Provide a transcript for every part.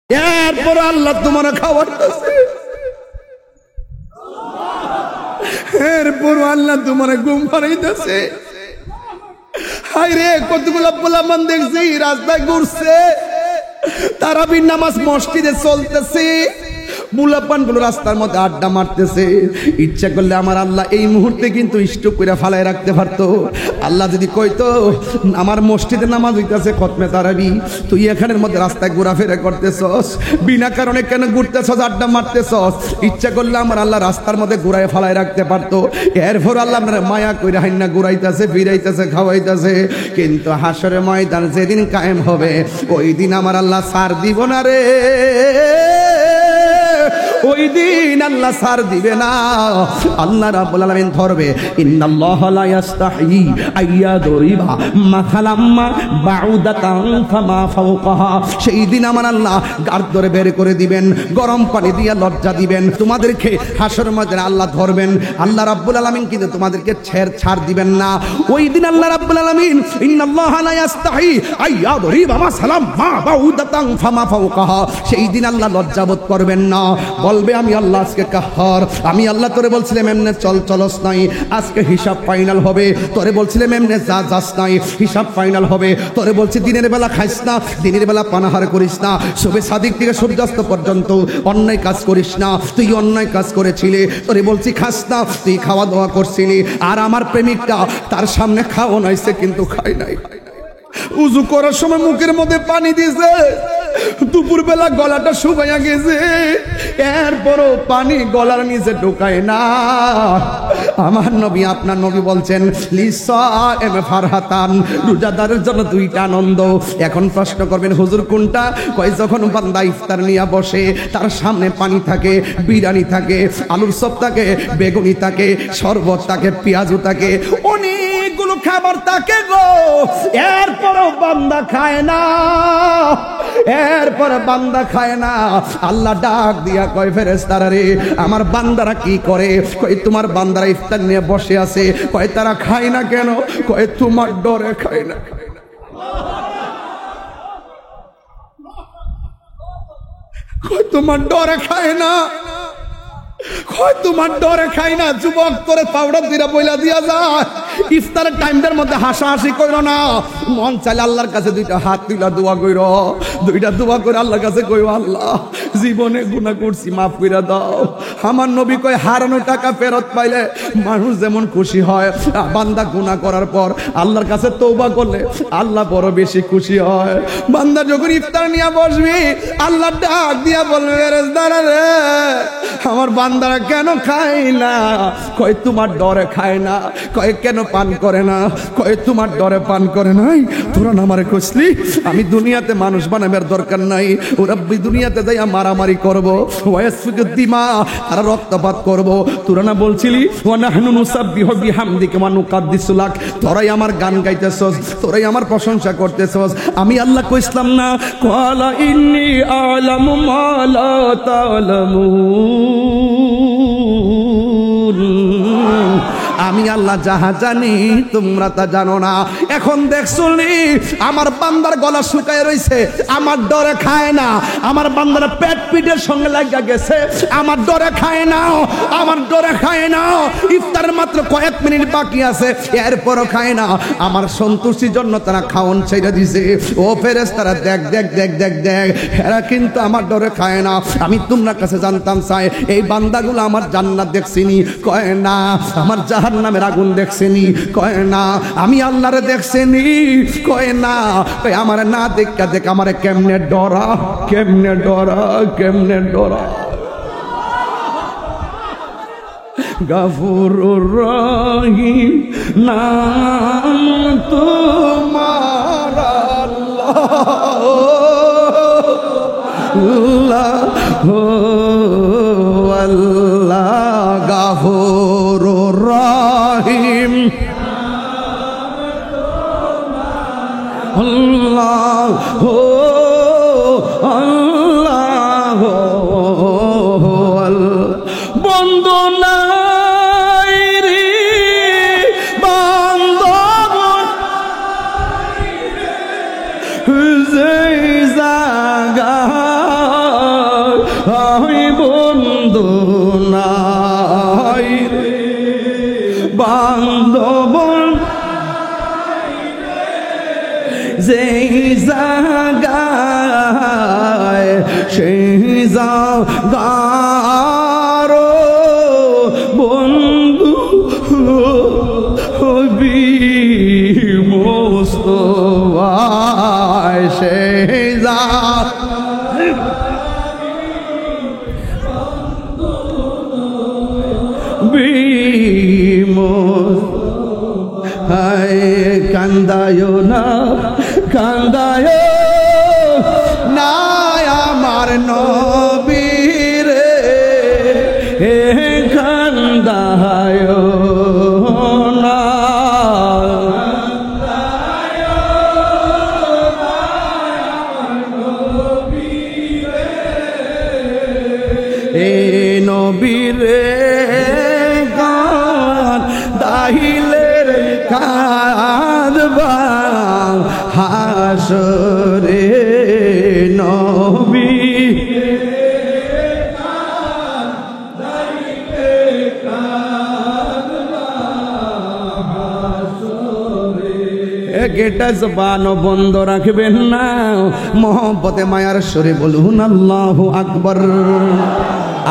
এরপর আল্লাহ তোমার খাওয়াইতেছে, এরপর আল্লাহ তোমার ঘুম পাড়াইতেছে। হায় রে, কতগুলো পোলাপান দেখছি রাস্তায় ঘুরছে, তারাবির নামাজ মসজিদে চলতেছে, পোলাপান গুলো রাস্তার মধ্যে আড্ডা মারতেছে। ইচ্ছা করলে আমার আল্লাহ এই মুহূর্তে কিন্তু স্টপ করে ফালায় রাখতে পারতো। আল্লাহ যদি কইতো আমার মসজিদে নামাজ হইতেছে খতমে তারাবি, তুই এখানের মধ্যে রাস্তায় ঘোরাফেরা করতেছস, বিনা কারণে কেন ঘুরতেছস, আড্ডা মারতেছস, ইচ্ছা করলে আমার আল্লাহ রাস্তার মধ্যে ঘুরায় ফালায় রাখতে পারতো। এরপর আল্লাহ আপনার মায়া কইরা হাইন্না ঘুরাইতেছে, ফিরাইতেছে, খাওয়াইতেছে। কিন্তু হাসরের ময়দান যেদিন কায়েম হবে, ওই দিন আমার আল্লাহ ছাড় দিব না রে, ওই দিন আল্লাহ ছাড় দিবে না। আল্লাহ রাব্বুল আলামিন ধরবে, ইন্নাল্লাহা লা ইস্তাহি আইয়াদরিবা মাখালাম্মা বাউদাতান ফামা ফাওকাহা। সেই দিন আমার আল্লাহ গার ধরে বের করে দিবেন, গরম পানি দিয়ে লজ্জা দিবেন তোমাদেরকে। হাসরের ময়দানে আল্লাহ ধরবেন, আল্লাহ রাব্বুল আলামিন কিন্তু তোমাদেরকে ছাড় দিবেন না। ওই দিন আল্লাহ রাব্বুল আলামিন, ইন্নাল্লাহা লা ইস্তাহি আইয়াদরিবা মাখালাম্মা বাউদাতান ফামা ফাওকাহা, সেই দিন আল্লাহ লজ্জাবোধ করবেন না, বলবে আমি আল্লাহ আজকে কাহার, আমি আল্লাহ তোরে বলছিলাম এমনে চলস নাই, আজকে হিসাব ফাইনাল হবে, তোরে বলছিলাম এমনে যাস নাই, হিসাব ফাইনাল হবে, তোরে বলছি দিনের বেলা খাইস না, দিনের বেলা পানাহার করিস না, শুভে সাদিক থেকে সূর্যাস্ত পর্যন্ত অন্যায় কাজ করিস না, তুই অন্যায় কাজ করেছিলি, তোরে বলছি খাস না, তুই খাওয়া দাওয়া করছিলি। আর আমার প্রেমিকটা তার সামনে খাওয়া নাইছে কিন্তু খাই নাই, উজু করার সময় মুখের মধ্যে পানি দিছে, দুপুর বেলা গলাটা শুকাইয়া গেছে, এরপরও পানি গলার নিচে ঢোকায় না। আমার নবী, আপনার নবী বলছেন লিসাইম ফারহাতান, রোজাদারের জন্য দুইটা আনন্দ। এখন প্রশ্ন করবেন হুজুর কোনটা? কয় যখন বান্দা ইফতার নিয়ে বসে, তার সামনে পানি থাকে, বিরিয়ানি থাকে, আলুর চপ থাকে, বেগুনি থাকে, শরবত থাকে, পেঁয়াজু থাকে, অনেকগুলো খাবার থাকে গো, এরপরও বান্দা খায় না, এরপর বান্দা খায় না। আল্লাহ ডাক দিয়া কয় ফেরেশতারা রে, আমার বান্দারা কি করে? কয় তোমার বান্দারা ইফতার নিয়ে বসে আছে, কয় তারা খায় না কেন? কয় তোমার ডরে খায় না। কয় তোমার ডরে খায় না, কয় তোমার ডরে খাই না। যুবক করে পাউডার দিরা বইলা দিয়া যায়, ইফতারের টাইমটার মধ্যে হাসাহাসি কইরো না, মন চাইলে আল্লাহর কাছে দুইটা হাত তুইলা দোয়া কইরো, দুইটা দোয়া করে আল্লাহর কাছে কইও আল্লাহ জীবনে গুনাহ করছি মাফ কইরা দাও। আমার নবী কয় হারানো টাকা ফেরত পাইলে মানুষ যেমন খুশি হয়, বান্দা গুনাহ করার পর আল্লাহর কাছে তওবা করলে আল্লাহ বড় বেশি খুশি হয়। বান্দা যখন ইফতার নিয়ে বসবি, আল্লাহ ডাক দিয়া বলবে ফেরেশতারা রে, আমার বান্দারা কেন খায় না? কয় তোমার ডরে খায় না। কয় কেন পান করে না? কয় তোমার ডরে পান করে নাই। তোরা না আমারে কইছলি আমি দুনিয়াতে মানুষ বানাবার দরকার নাই, ওরা দুনিয়াতে যাই মারামারি করবো, ওয়াসফিকু দিমা, আর রক্তপাত করবো। তোরা না বলছিলি ওয়া নাহনু নুসাব্বিহু বিহামদিকা ওয়া নুকাদ্দিসু লাক, তোরাই আমার গান গাইতেছস, তোরাই আমার প্রশংসা করতেছস। আমি আল্লাহ কইছলাম না ক্বালা ইন্নী আ'লামু মা লা তা'লামুন, আমি আল্লাহ যাহা জানি তোমরা তা জানো না। এখন দেখছো নি আমার বান্দার গলা শুকায় রইছে, আমার ডরে খায় না। আমার বান্দার পেট পিঠের সঙ্গে লাগা গেছে, আমার ডরে খায় না, আমার ডরে খায় না। ইফতারের মাত্র কয়েক মিনিট বাকি আছে, এরপরও খায় না। আমার সন্তুষ্টির জন্য তারা খাওন ছেড়ে দিছে। ও ফেরেশতারা দেখ দেখ দেখ দেখ দেখ, এরা কিন্তু আমার ডরে খায় না। আমি তোমরা কাছে জানতাম চাই, এই বান্দাগুলো আমার জান্নাত দেখছিনি? কয় না। আমার জাহান্নামের আগুন দেখছেনি? কয় না। আমি আল্লাহরে দেখছেনি? কয় না। কয় আমারে না দেখা দেখ আমারে কেমনে ডরা, কেমনে ডরা, কেমনে ডরা। গফুরুর রহিম নাম তোমার আল্লাহ, আল্লাহ গফুরুর রহিম আল্লাহ, আল্লাহ বন্ধু নাই রে বান্ধব, যেই জায়গা হয় বন্ধু নাই বান্ধব যেই জায়গায় সেই জায়গার বন্ধু হবি মোস্তফায় সেই হায় কান্দায় না কান্দায় না আমার নবীর কান্দায় না এ নবীর দাহিলের কাঁদবা হাসরে নবী গেটা জবান বন্ধ রাখবেন না মোহব্বতে মায়ার সরে বলুন আল্লাহু আকবার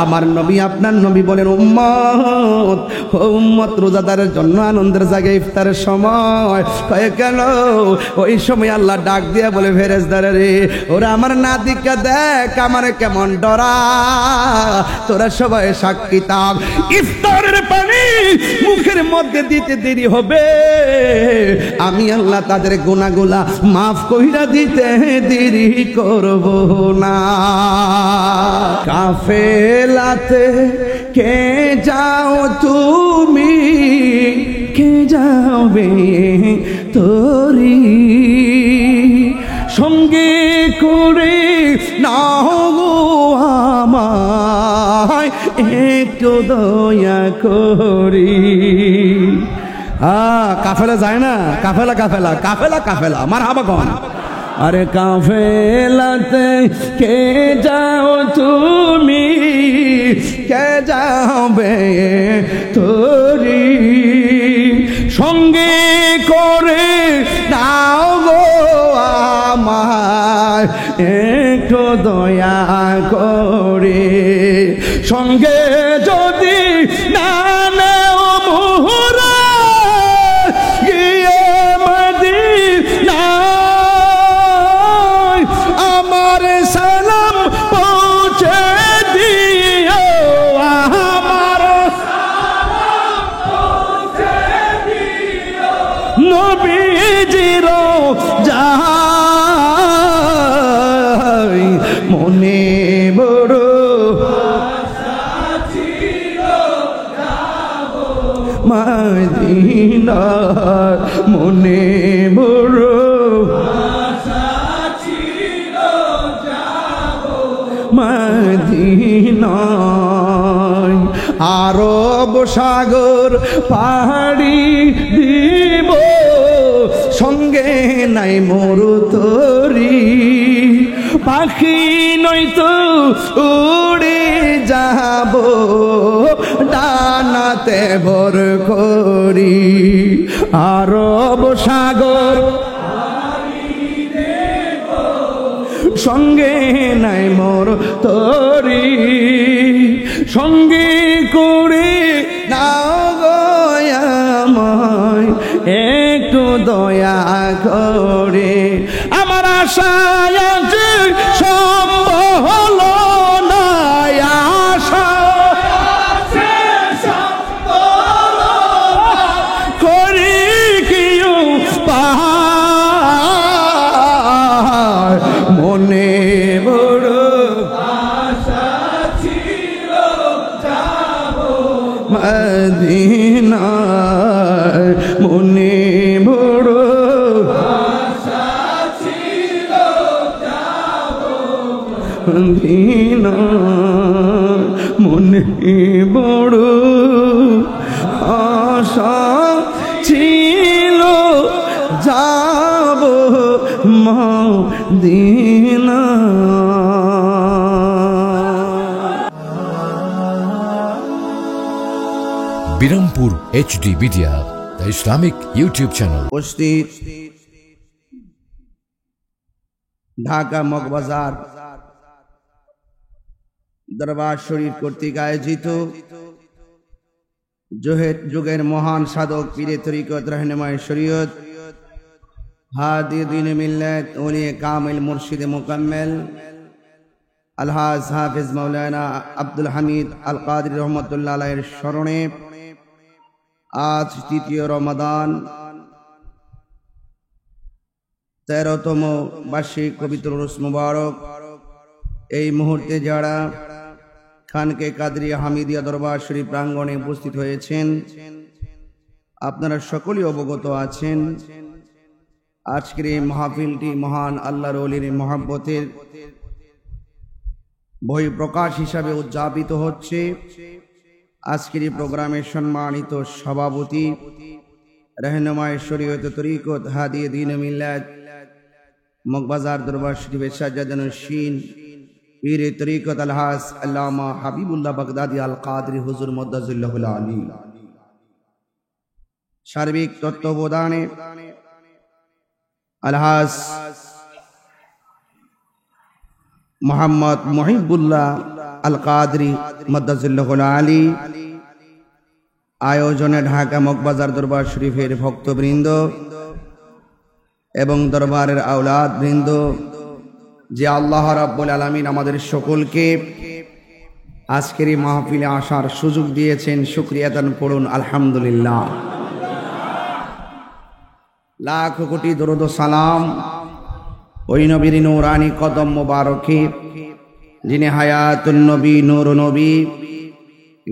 আমার নবী আপনার নবী বলেন উম্মত উম্মত রোজাদারের জন্য আনন্দের জায়গায় ইফতারের সময় কয়ে কেন ওই সময় আল্লাহ ডাক দিয়া বলে ফেরেশতারা রে ওরা আমার নাদিকা দেখ আমার কেমন ডরা তোরা সবাই সাক্ষী থাক ইফতারের পানি মুখের মধ্যে দিতে দেরি হবে আমি আল্লাহ তাদের গুনাহগুলা মাফ কইরা দিতে দেরি করব না কাফেলাতে কে যাও তুমি কে যাবে তোরি সঙ্গে করে নাও গো আমায় একটু দয়া করি কাফেলা যায় না কাফেলা কাফেলা কাফেলা কাফেলা মারহাবা কোন আরে কাফেলাতে কে যাও তুমি কে যাবে তোরি সঙ্গে করে নাও গো আমার একটু দয়া করে সঙ্গে যদি না নাও মোহরা গিয়ে মদিনা আমার সালাম পৌঁছে দিও আমার সালাম পৌঁছে দিও নবীজির যাই মনে বড় আশা ছিল যাব মদিনা মনে বড় মদিনায় আরব সাগর পাহাড়ি দিব সঙ্গে নাই মোর তরি পাখি নয়তো উড়ে যাব ডানাতে ভর করি আরব সাগর সঙ্গে নাই মোর তরি সঙ্গে করে নাও গো আমায় একটু দয়া করে আমার আশা আছে সম্ভব হলো না আশা করি কেউ মনে বড় আশা ছিল যাব মদিনা মনে বড় আশা ছিল যাব মদিনা মনে বড় আশা ছিল যাব Medina Birampur HD Media, the Islamic YouTube channel. উপস্থিত ঢাকা মগবাজার দরবার শরীফ কর্তৃক আয়োজিত যুগের মহান সাধক পীরে তরিকত রহনুমায়ে শরীয়ত হাদি দ্বীন মিল্লাত ওলিয়ে কামিল মুর্শিদে মুকাম্মেল আলহাজ হাফিজ মাওলানা আব্দুল হামিদ আল কাদরি রহমতুল্লাহ আলাইহির স্মরণে আজ তৃতীয় রমাদান 13তম বার্ষিক পবিত্র রোজ মুবারক। এই মুহূর্তে যারা খানকে কাদরিয়া হামিদিয়া দরবার শরীফ প্রাঙ্গণে উপস্থিত হয়েছেন, আপনারা সকলেই অবগত আছেন আজকের এই মাহফিলটি মহান আল্লাহর ওলির মহব্বতের বহিঃপ্রকাশ হিসাবে উদযাপিত হচ্ছে। আজকের এই প্রোগ্রামের সম্মানিত সভাপতি রহনুমায়ে শরীয়ত তরিকত হাদি দ্বীন মিল্লাত মগবাজার দরবার শরীফের সাজ্জাদানুশীন পীরে তরিকত আলহাজ আল্লামা হাবিবুল্লাহ বাগদাদি আল কাদরি হুজুর মুদ্দাজিল্লাহুল আলী, সার্বিক তত্ত্বাবধানে আলহাজ মোহাম্মদ মুহিবুল্লাহ আল কাদরি মুদ্দাজিল্লাহুল আলী, আয়োজনে ঢাকা মগবাজার দরবার শরীফের ভক্তবৃন্দ এবং দরবারের আওলাদ বৃন্দ, যে আল্লাহ রাব্বুল আলামিন আমাদের সকলকে আজকের এই মাহফিলে আসার সুযোগ দিয়েছেন, শুকরিয়া দান করুন আলহামদুলিল্লাহ। লাখ কোটি দরুদ ও সালাম ওই নবীর নূরানি কদম মোবারকে, যিনি হায়াতুন নবী, নূর নবী,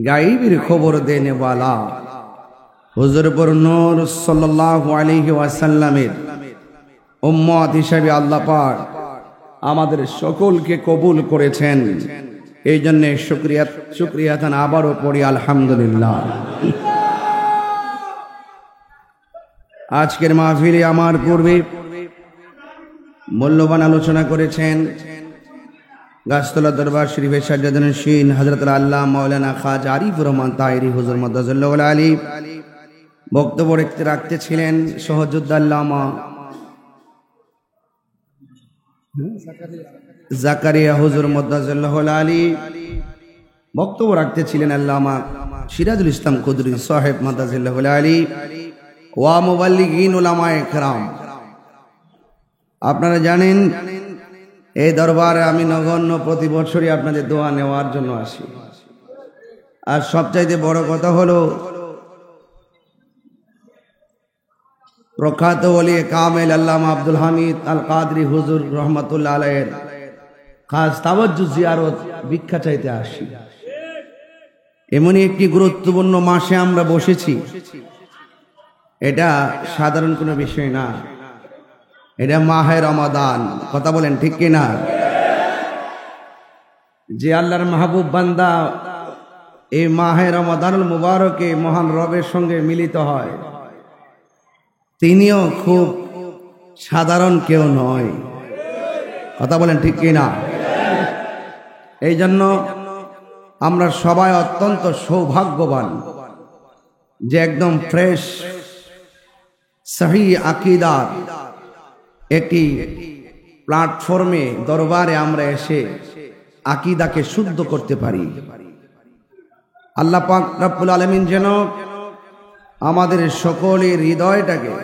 গায়বের খবর দেনে ওয়ালা হুজুর পর নূর সাল্লাল্লাহু আলাইহি ওয়াসাল্লামের উম্মত হিসেবে আল্লাহ পাক আমাদের সকলকে কবুল করেছেন। এই জন্য শুকরিয়া তান আবারও পড়ি আলহামদুলিল্লাহ। আজকের মাহফিলে আমার পূর্বে মূল্যবান আলোচনা করেছেন গাছতলা দরবার শরীফের সাজ্জাদানুশীন হযরত আল্লামা মাওলানা খাজা আরিফুর রহমান তাহেরি হুজুর মুদ্দাজিল্লাহুল আলী। বক্তব্য রাখতে ছিলেন সহযোদ্ধা আল্লামা জাকারিয়া হুজুর মুদ্দাজিল্লাহুল আলী। বক্তব্য রাখতে ছিলেন আল্লামা সিরাজুল ইসলাম কুদরি সাহেব মুদ্দাজিল্লাহুল আলী ওয়া মুবাল্লিগিন উলামায়ে কেরাম। আপনারা জানেন এই দরবারে আমি নগণ্য প্রতি বছরই আপনাদের দোয়া নেওয়ার জন্য আসি। আর সবচাইতে বড় কথা হলো প্রখ্যাত ওলি কামেল আল্লামা আব্দুল হামিদ আল কাদরি হুজুর রহমতুল্লাহ আলাইহির খাস তাওয়াজ্জু জিয়ারত ভিক্ষা চাইতে আসি। এমনই একটি গুরুত্বপূর্ণ মাসে আমরা বসেছি, এটা সাধারণ কোনো বিষয় না, এটা মাহে রমাদান। কথা বলেন ঠিক কিনা? যে আল্লাহর মাহবুব বান্দা এই মাহে রমাদানুল মুবারকে মহান রবের সঙ্গে মিলিত হয়, তিনিও খুব সাধারণ কেউ নয়। কথা বলেন ঠিক কিনা? এই জন্য আমরা সবাই অত্যন্ত সৌভাগ্যবান যে একদম ফ্রেশ সহি আকীদার একটি প্ল্যাটফর্মে দরবারে আমরা এসে আকীদাকে শুদ্ধ করতে পারি। আল্লাহ পাক রব্বুল আলামিন যেন আমাদের সকলের হৃদয়টাকে,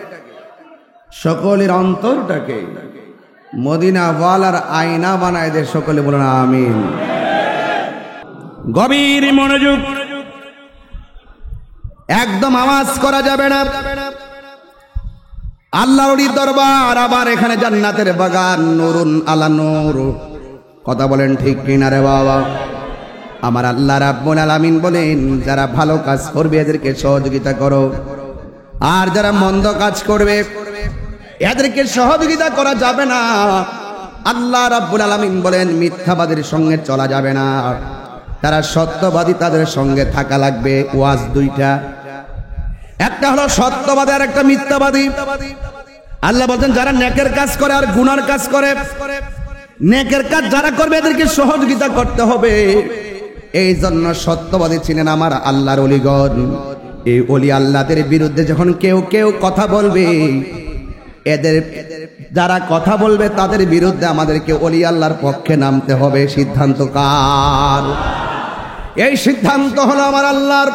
সকলের অন্তরটাকে মদিনা ওয়ালার আয়না বানায় দেয়। সকলে বলেন আমিন। গভীর মনোযোগ, একদম আওয়াজ করা যাবে না। আল্লাহর দরবার, আবার এখানে জান্নাতের বাগান, নুরুন আলা নূর। কথা বলেন ঠিক কিনা রে বাবা? আমার আল্লাহ রাব্বুল আলামিন বলেন, যারা ভালো কাজ করবে এদেরকে সহযোগিতা করো, আর যারা মন্দ কাজ করবে এদেরকে সহযোগিতা করা যাবে না। আল্লাহ রাব্বুল আলামিন বলেন, মিথ্যাবাদীর সঙ্গে চলা যাবে না, তারা সত্যবাদী, তাদের সঙ্গে থাকা লাগবে। ওয়াজ দুইটা, একটা হলো সত্যবাদী আর একটা মিথ্যাবাদী। আল্লাহ বলছেন যারা নেকের কাজ করে আর গুনার কাজ করে, নেকের কাজ যারা করবে এদেরকে সহযোগিতা করতে হবে। এই জন্য সত্যবাদী ছিলেন আমার আল্লাহর ওলিগণ, এই ওলি আল্লাহদের বিরুদ্ধে যখন কেউ কেউ কথা বলবে, এদের যারা কথা বলবে তাদের বিরুদ্ধে আমাদেরকে ওলি আল্লাহর পক্ষে নামতে হবে। সিদ্ধান্ত কার? এই সিদ্ধান্ত হলো আমার আল্লাহর।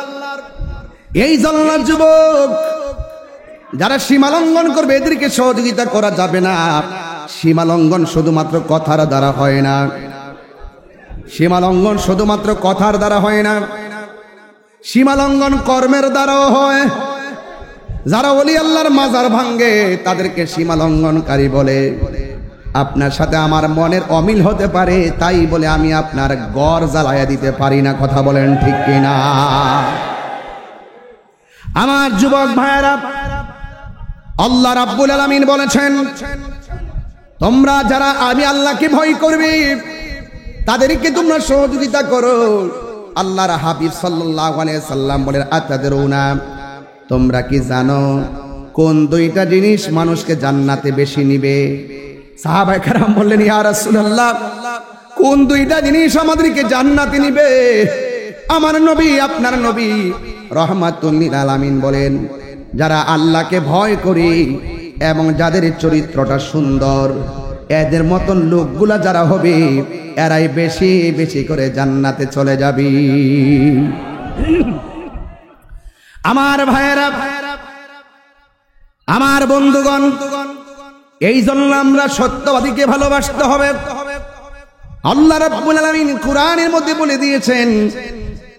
এই জন্য যুবক যারা সীমা লঙ্ঘন করবে এদেরকে সহযোগিতা করা যাবে না। সীমা লঙ্ঘন শুধুমাত্র কথার দ্বারা হয় না, সীমা লঙ্ঘন শুধুমাত্র কথার দ্বারা হয় না, সীমা লঙ্ঘন কর্মের দ্বারাও হয়। যারা ওলি আল্লাহর মাজার ভাঙ্গে তাদেরকে সীমা লঙ্ঘনকারী বলে। আপনার সাথে আমার মনের অমিল হতে পারে, তাই বলে আমি আপনার ঘর জ্বালায়া দিতে পারি না। কথা বলেন ঠিক কিনা? আমার যুবক ভাইয়েরা, আল্লাহ রাব্বুল আলামিন বলেছেন, তোমরা যারা আমি আল্লাহকে ভয় করবে তাদেরকে তোমরা সহযোগিতা করো। আল্লাহর হাবিব সাল্লাল্লাহু আলাইহি সাল্লাম বলেন, আতাদরুনা, তোমরা কি জানো কোন দুইটা জিনিস মানুষকে জান্নাতে বেশি নিবে? সাহাবায়ে কেরাম বললেন, ইয়া রাসূলুল্লাহ, কোন দুইটা জিনিস আমাদেরকে জান্নাতে নিবে? আমার নবী, আপনার নবী রাহমাতুল লিল আলামিন বলেন, যারা আল্লাহকে ভয় করে এবং যাদের চরিত্রটা সুন্দর, এদের মতন লোকগুলা যারা হবে এরাই বেশি বেশি করে জান্নাতে চলে যাবে। আমার ভাইয়েরা, আমার বন্ধুগণ, এই জন্য আমরা সত্যবাদীকে ভালোবাসতে হবে। আল্লাহ রাব্বুল আলামিন কোরআনের মধ্যে বলে দিয়েছেন,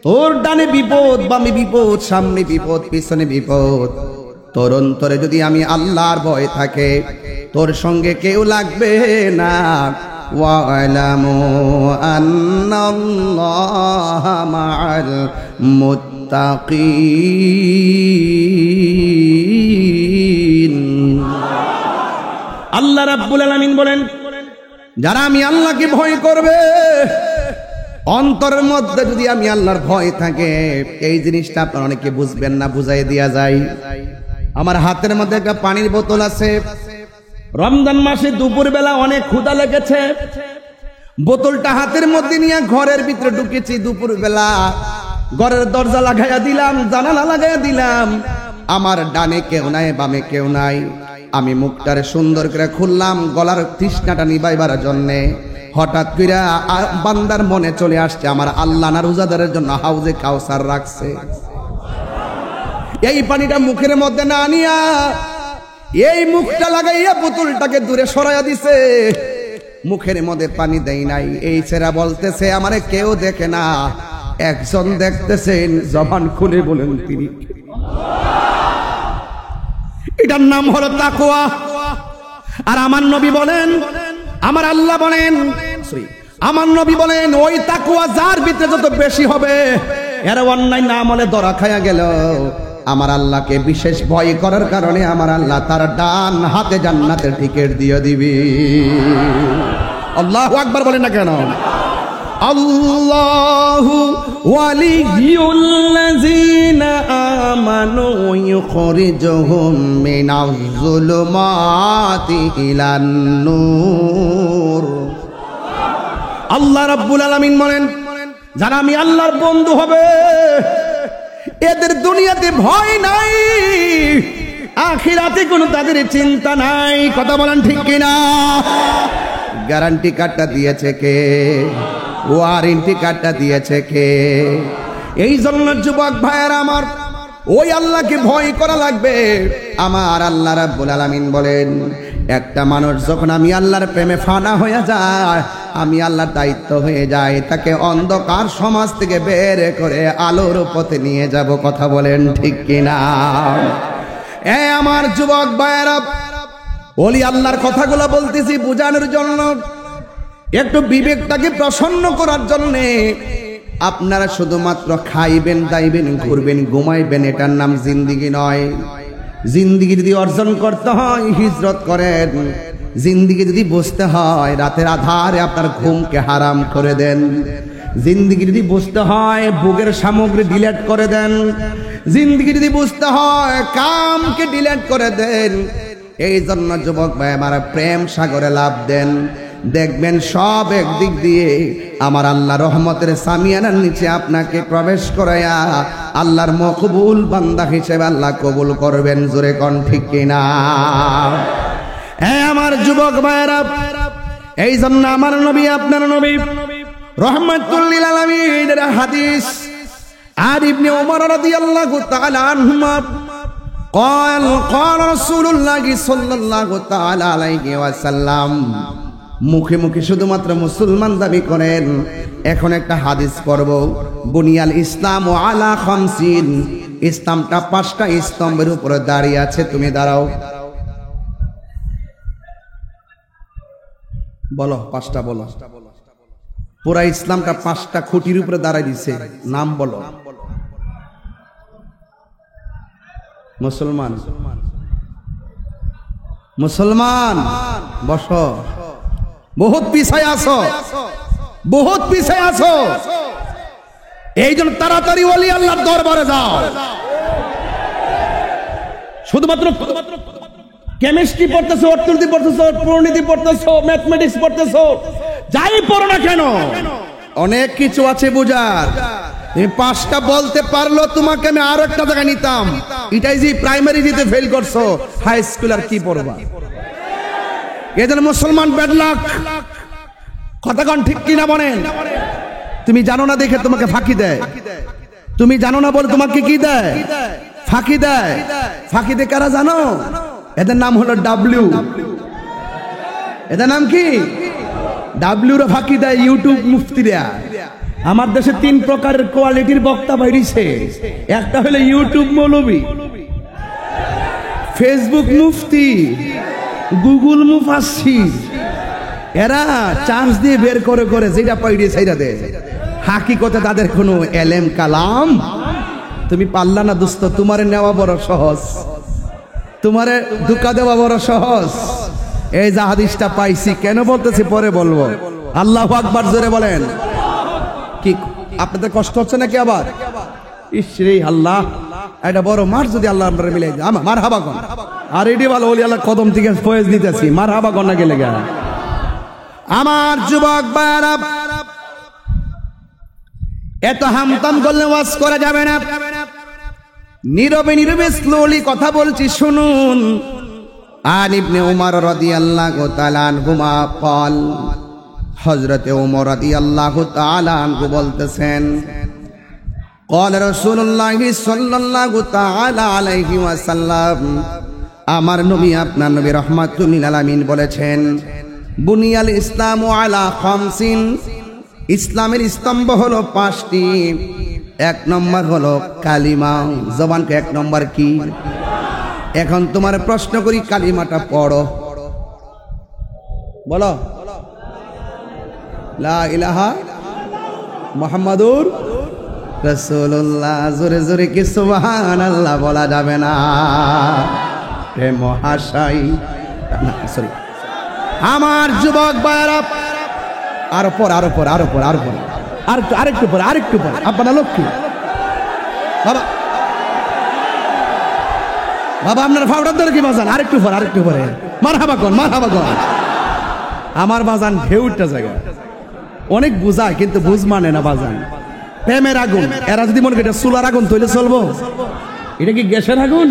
তোর ডানে বিপদ, বামে বিপদ, সামনে বিপদ, পিছনে বিপদ, তোর অন্তরে যদি আমি আল্লাহর ভয় থাকে তোর সঙ্গে কেউ লাগবে না। ওয়ালামু আন্নাল্লাহা মাআল মুত্তাকিন। আল্লাহ রাব্বুল আলামিন বলেন, যারা আমি আল্লাহকে ভয় করবে, অন্তরের মধ্যে যদি আমি আল্লাহর ভয় থাকে, এই জিনিসটা আপনারা অনেকে বুঝবেন না, বুঝাই দেয়া যায়। আমার হাতের মধ্যে একটা পানির বোতল আছে। রমজান মাসে দুপুর বেলা অনেক ক্ষুধা লেগেছে, বোতলটা হাতের মধ্যে নিয়ে ঘরের ভিতরে ঢুকেছি। দুপুর বেলা ঘরের দরজা লাগাইয়া দিলাম, জানালা লাগাইয়া দিলাম, আমার ডানে কেউ নাই, বামে কেউ নাই। আমি মুখটারে সুন্দর করে খুললাম গলার তৃষ্ণাটা নিবাইবার জন্যে। হঠাৎ করে বান্দার মনে চলে আসছে, আমার আল্লাহ না রোজাদারের জন্য হাউজে কাউসার রাখছে। এই পানিটা মুখের মধ্যে না নিয়া এই মুখটা লাগাইয়া বোতলটাকে দূরে সরাইয়া দিছে, মুখের মধ্যে পানি দেই নাই। এই ছেড়া বলতেছে, আমারে কেউ দেখে না, একজন দেখতেছেন, জবান খুলে বলেন তিনি। এটার নাম হলো তাকওয়া। আর আমার নবী বলেন, আমার আল্লাহ বলেন, আমার নবী বলেন, ওই তাকওয়া যার ভিতরে যত বেশি হবে এর অন্যায় না আমলে ধরা খায়া গেল, আমার আল্লাহকে বিশেষ ভয় করার কারণে আমার আল্লাহ তার ডান হাতে জান্নাতের টিকিট দিয়ে দিবে। আল্লাহু আকবার বলেন না কেন? আল্লাহু ওয়ালিয়ুল্লাযীনা আমানু ইউখরিজুহুম মিনাজ যুলুমাতি ইলান নূর। আল্লাহ রাব্বুল আলামিন বলেন, যারা আমি আল্লাহর বন্ধু হবে এদের দুনিয়াতে ভয় নাই, আখিরাতে কোনো তাদের চিন্তা নাই। কথা বলেন ঠিক কিনা? গ্যারান্টি কার্ডটা দিয়েছে কে? ওয়ারেন্টি কার্ডটা দিয়েছে কে? এই জন্য যুবক ভাইয়েরা আমার, ওই আল্লাহকে ভয় করা লাগবে। আমার আল্লাহ রাব্বুল আলামিন বলেন, একটা মানুষ যখন আমি আল্লাহর প্রেমে ফানা হয়ে যায়, আমি আল্লাহর দায়িত্ব হয়ে যায় তাকে অন্ধকার সমাজ থেকে বের করে আলোর পথে নিয়ে যাব। কথা বলেন ঠিক কিনা? আমার যুবক ভাইয়েরা, ওলি আল্লাহর কথাগুলো বলতেছি বোঝানোর জন্য, একটু বিবেকটাকে প্রসন্ন করার জন্যে। আপনারা শুধুমাত্র খাইবেন, দাইবেন, ঘুরবেন, ঘুমাইবেন, এটার নাম জিন্দিগি নয়। জিন্দিগি যদি অর্জন করতে হয় হিজরত করেন। জিন্দিগি যদি বুঝতে হয় রাতের আধারে আপনার ঘুমকে হারাম করে দেন। জিন্দিগি যদি বুঝতে হয় ভোগের সামগ্রী ডিলেট করে দেন। জিন্দিগি যদি বুঝতে হয় কামকে ডিলেট করে দেন। এই জন্য যুবক ভাই আমার প্রেম সাগরে লাভ দেন। দেখবেন সব একদিক দিয়ে আমার আল্লাহ রহমতের সামিয়ানার নিচে আপনাকে প্রবেশ করায়া আল্লাহর মকবুল বান্দা হিসেবে আল্লাহ কবুল করবেন। জোরে কোন ঠিক কিনা? আমার যুবক ভাইরা, এই জন্য আমার নবী আপনার নবী রহমাতুল লিল আলামিনের হাদিস আর ইবনে ওমর রাদিয়াল্লাহু তাআলা আনহুমা قال قال رسول الله صلى الله تعالى عليه وسلم, মুখে মুখে শুধুমাত্র মুসলমান দাবি করেন। এখন একটা হাদিস পড়ব। বুনিয়াল ইসলাম আলা খামসিন, ইসলামটা 5টা স্তম্ভের উপরে দাঁড়িয়ে আছে। তুমি দাঁড়াও, বলো 5টা বলো। পুরা ইসলামটা 5টা খুঁটির উপরে দাঁড়ায় দিছে। নাম বলো। মুসলমান, মুসলমান বসো। বহুত পিছায় আছো, বহুত পিছায় আছো। এই জন্য তাড়াতাড়ি ওলি আল্লাহর দরবারে যাও। শুধুমাত্র কেমিস্ট্রি পড়তেছো, অর্থনীতি পড়তেছো, পরিণীতি পড়তেছো, ম্যাথমেটিক্স পড়তেছো, যাই পড়ো না কেন, অনেক কিছু আছে বুঝার। তুমি 5টা বলতে পারলো, তোমাকে আমি আর একটা জায়গায় নিতাম। এটাই যে প্রাইমারি দিতে ফেল করছো, হাই স্কুল আর কি পড়বা? এদের মুসলমান ব্যাড লাক। কথা কোন ঠিক কিনা বলেন? তুমি জানো না দেখে তোমাকে ফাঁকি দেয়। তুমি জানো না বলে তোমাকে কি দেয়? ফাঁকি দেয়। ফাঁকি দেয় কারা জানো? এদের নাম হলো ডাব্লিউ। এদের নাম কি? ডাব্লিউর ফাঁকি দেয় ইউটিউব মুফতিরা। আমার দেশে 3 প্রকারের কোয়ালিটির বক্তা বাইরিছে। একটা হলো ইউটিউব মৌলবী, ফেসবুক মুফতি, গুগল মুফাসসির। এরা চান্স দিয়ে বের করে করে যেটা পাইড়ে সেইটা দেয়। হাকিকতে তাদের কোনো এলেম কালাম তুমি পারলা না দোস্ত। তোমারে নেওয়া বড় সহজ, তোমারে ধোঁকা দেওয়া বড় সহজ। এই যে হাদিসটা পাইছি, কেন বলতেছি পরে বলবো। আল্লাহু আকবার জোরে বলেন। কি আপনাদের কষ্ট হচ্ছে নাকি আবার? ইসরে আল্লাহ, এটা বড় মার যদি আল্লাহ আমরা মিলাই দেয়। আমার মারহাবা কোন আর এডি ভালো ওলি আল্লাহ কদম থেকে ফয়েজ নিতেছি। মারহাবা কোন না গেলে গা। আমার যুবক ভাইরা, এত হামতাম করলে ওয়াজ করা যাবে না। নীরবে নীরবে স্লোলি কথা বলছি, শুনুন। আন ইবনে উমর রাদিয়াল্লাহু তাআলা আনহুমা قال, হযরতে ওমর রাদিয়াল্লাহু তাআলা আনহু বলতেছেন, قال رسول الله صلى الله تعالى عليه وسلم, আমার নবী আপনার নবী রাহমাতুল লিল আলামিন বলেছেন, বুনিয়াল ইসলামু আলা খামসিন, ইসলামের স্তম্ভ হলো 5টি। 1 নম্বর হলো কালিমা। জবানকে 1 নম্বর কি? এখন তোমার প্রশ্ন করি, কালিমাটা পড়ো, বলো লা ইলাহা মুহাম্মাদুর রাসূলুল্লাহ। জোরে জোরে কি সুবহানাল্লাহ বলা যাবে না? হে মহাশয়, সরি আমার যুবক ভাইরা, আরো পর আরো পর আরো পর আরো পর আরেকটু পর আরেকটু পর। আপনার লক্ষ্মী বাবা, বাবা আপনার ফাউডার ধরে কি বাজান? আরেকটু পর আরেকটু পরে। মারহাবা কোন, মারহাবা কোন। আমার বাজান ঢেউটা জায়গা অনেক বুঝায়, কিন্তু বুঝ মানে না বাজান। প্রেমের আগুন, এরা যদি মনে করি এটা চুলার আগুন তৈলে চলবো? এটা কি গ্যাসের আগুন?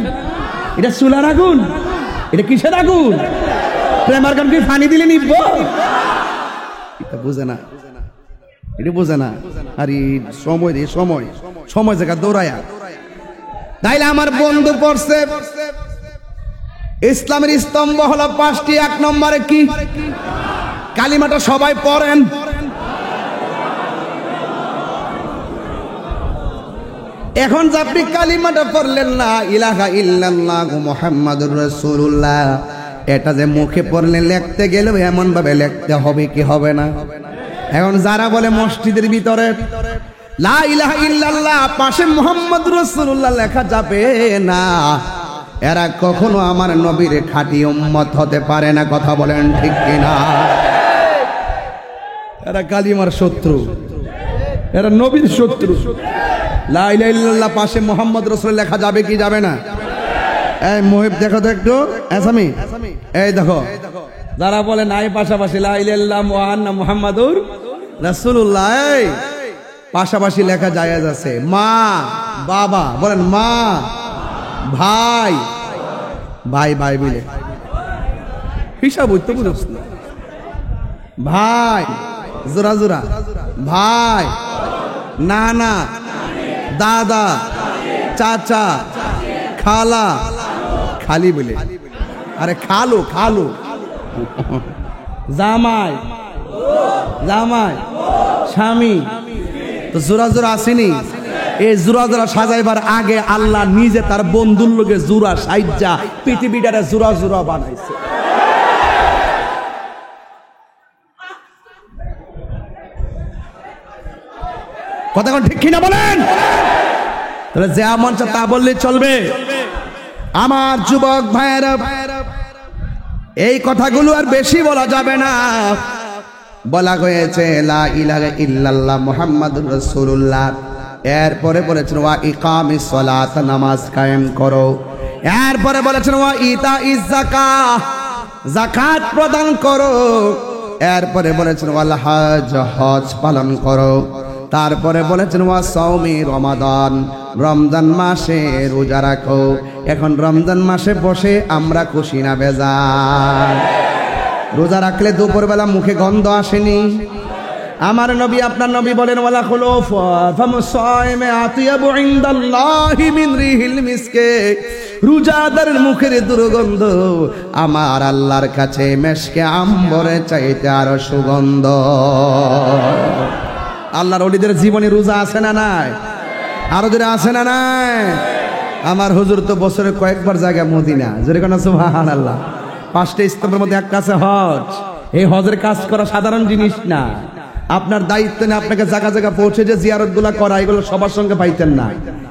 এটা চুলার আগুন? এটা কিসের আগুন? প্রেমের আগুন কি পানি দিলে নিব? এটা বুঝে না, এটা বুঝে না। আর সময় রে, সময় সময় জায়গা দৌড়ায়া। তাইলে আমার বন্ধু পড়ছে, ইসলামের স্তম্ভ হলো 5টি। 1 নম্বরে কি? কালিমাটা সবাই পড়েন। এখন যে আপনি কালিমাটা পড়লেন না ইলাহা ইল্লাল্লাহু মুহাম্মাদুর রাসূলুল্লাহ, এটা যে মুখে পড়লে লিখতে গেলেও এমন ভাবে লিখতে হবে কি হবে না? এখন যারা বলে মসজিদের ভিতরে লা ইলাহা ইল্লাল্লাহ পাশে মুহাম্মাদুর রাসূলুল্লাহ লেখা যাবে না, এরা কখনো আমার নবীর খাঁটি উম্মত হতে পারে না। কথা বলেন ঠিক কিনা? এরা কালিমার শত্রু, এরা নবীর শত্রু। লা ইলাহা ইল্লাল্লাহ পাশে মুহাম্মদ রাসূল লেখা যাবে কি যাবে না? এই মুহিব দেখো তো একটু, আসামি এই দেখো, যারা বলে নাই পাশাপাশি লা ইলাহা ইল্লাল্লাহ ওয়া আন্না মুহাম্মাদুর রাসূলুল্লাহ, পাশাপাশি লেখা জায়েজ আছে। মা বাবা বলেন, মা ভাই ভাই ভাই বলে হিসাব হইতে বুঝছ না। ভাই জোরা জোরা, ভাই নানা দাদা চাচা খালা খালি বলে, আরে খালো খালো, জামাই জামাই স্বামী, তো জোরা জোরা আসেনি। এই জোরা জোরা সাজাইবার আগে আল্লাহ নিজে তার বন্ধুর লোকে জোরা সাইজা পৃথিবীটারে জোরা জোরা বানাইছে। কথা কোন ঠিক কিনা বলেন? তাহলে যে মন চায় তা বললে চলবে? আমার যুবক ভাইয়েরা, এই কথাগুলো আর বেশি বলা যাবে না। বলা হয়েছে লা ইলাহা ইল্লাল্লাহ মুহাম্মাদুর রাসূলুল্লাহ, এরপরে বলেছেন ওয়া ইকামিস সালাত, নামাজ কায়েম করো। এরপরে বলেছেন ওয়া ইতাইজ যাকাত, যাকাত প্রদান করো। এরপরে বলেছেন ওয়াল হজ, হজ পালন করো। তারপরে বলেছেন ওয়া সাওমি রমাদান, রমজান মাসে রোজা রাখো। এখন রমজান মাসে বসে আমরা খুশি না বেজার? রোজা রাখলে দুপুরবেলা মুখে গন্ধ আসেনি? আমার নবী আপনার নবী বলেন ওয়ালা খুলুফ ফামু সাইমে আতিয়াবু ইনদাল্লাহি মিন রিহিল মিসকে, রোজাদারের মুখের দুর্গন্ধ আমার আল্লাহর কাছে মেশকে আম্বরে চাইতে আরো সুগন্ধ। আল্লাহর ওলিদের জীবনে রোজা আছে না নাই? আরো জোরে আছে না নাই? আমার হুজুর তো বছরে কয়েকবার জায়গায় মদিনা, জোরে কোন সুবহানাল্লাহ। 5টা স্তম্ভের মধ্যে একটা আছে হজ। এই হজের কাজ করা সাধারণ জিনিস না। আপনার দায়িত্ব নেই আপনাকে জায়গা জায়গা পৌঁছে যে জিয়ারত গুলা করা, এগুলো সবার সঙ্গে পাইতেন না।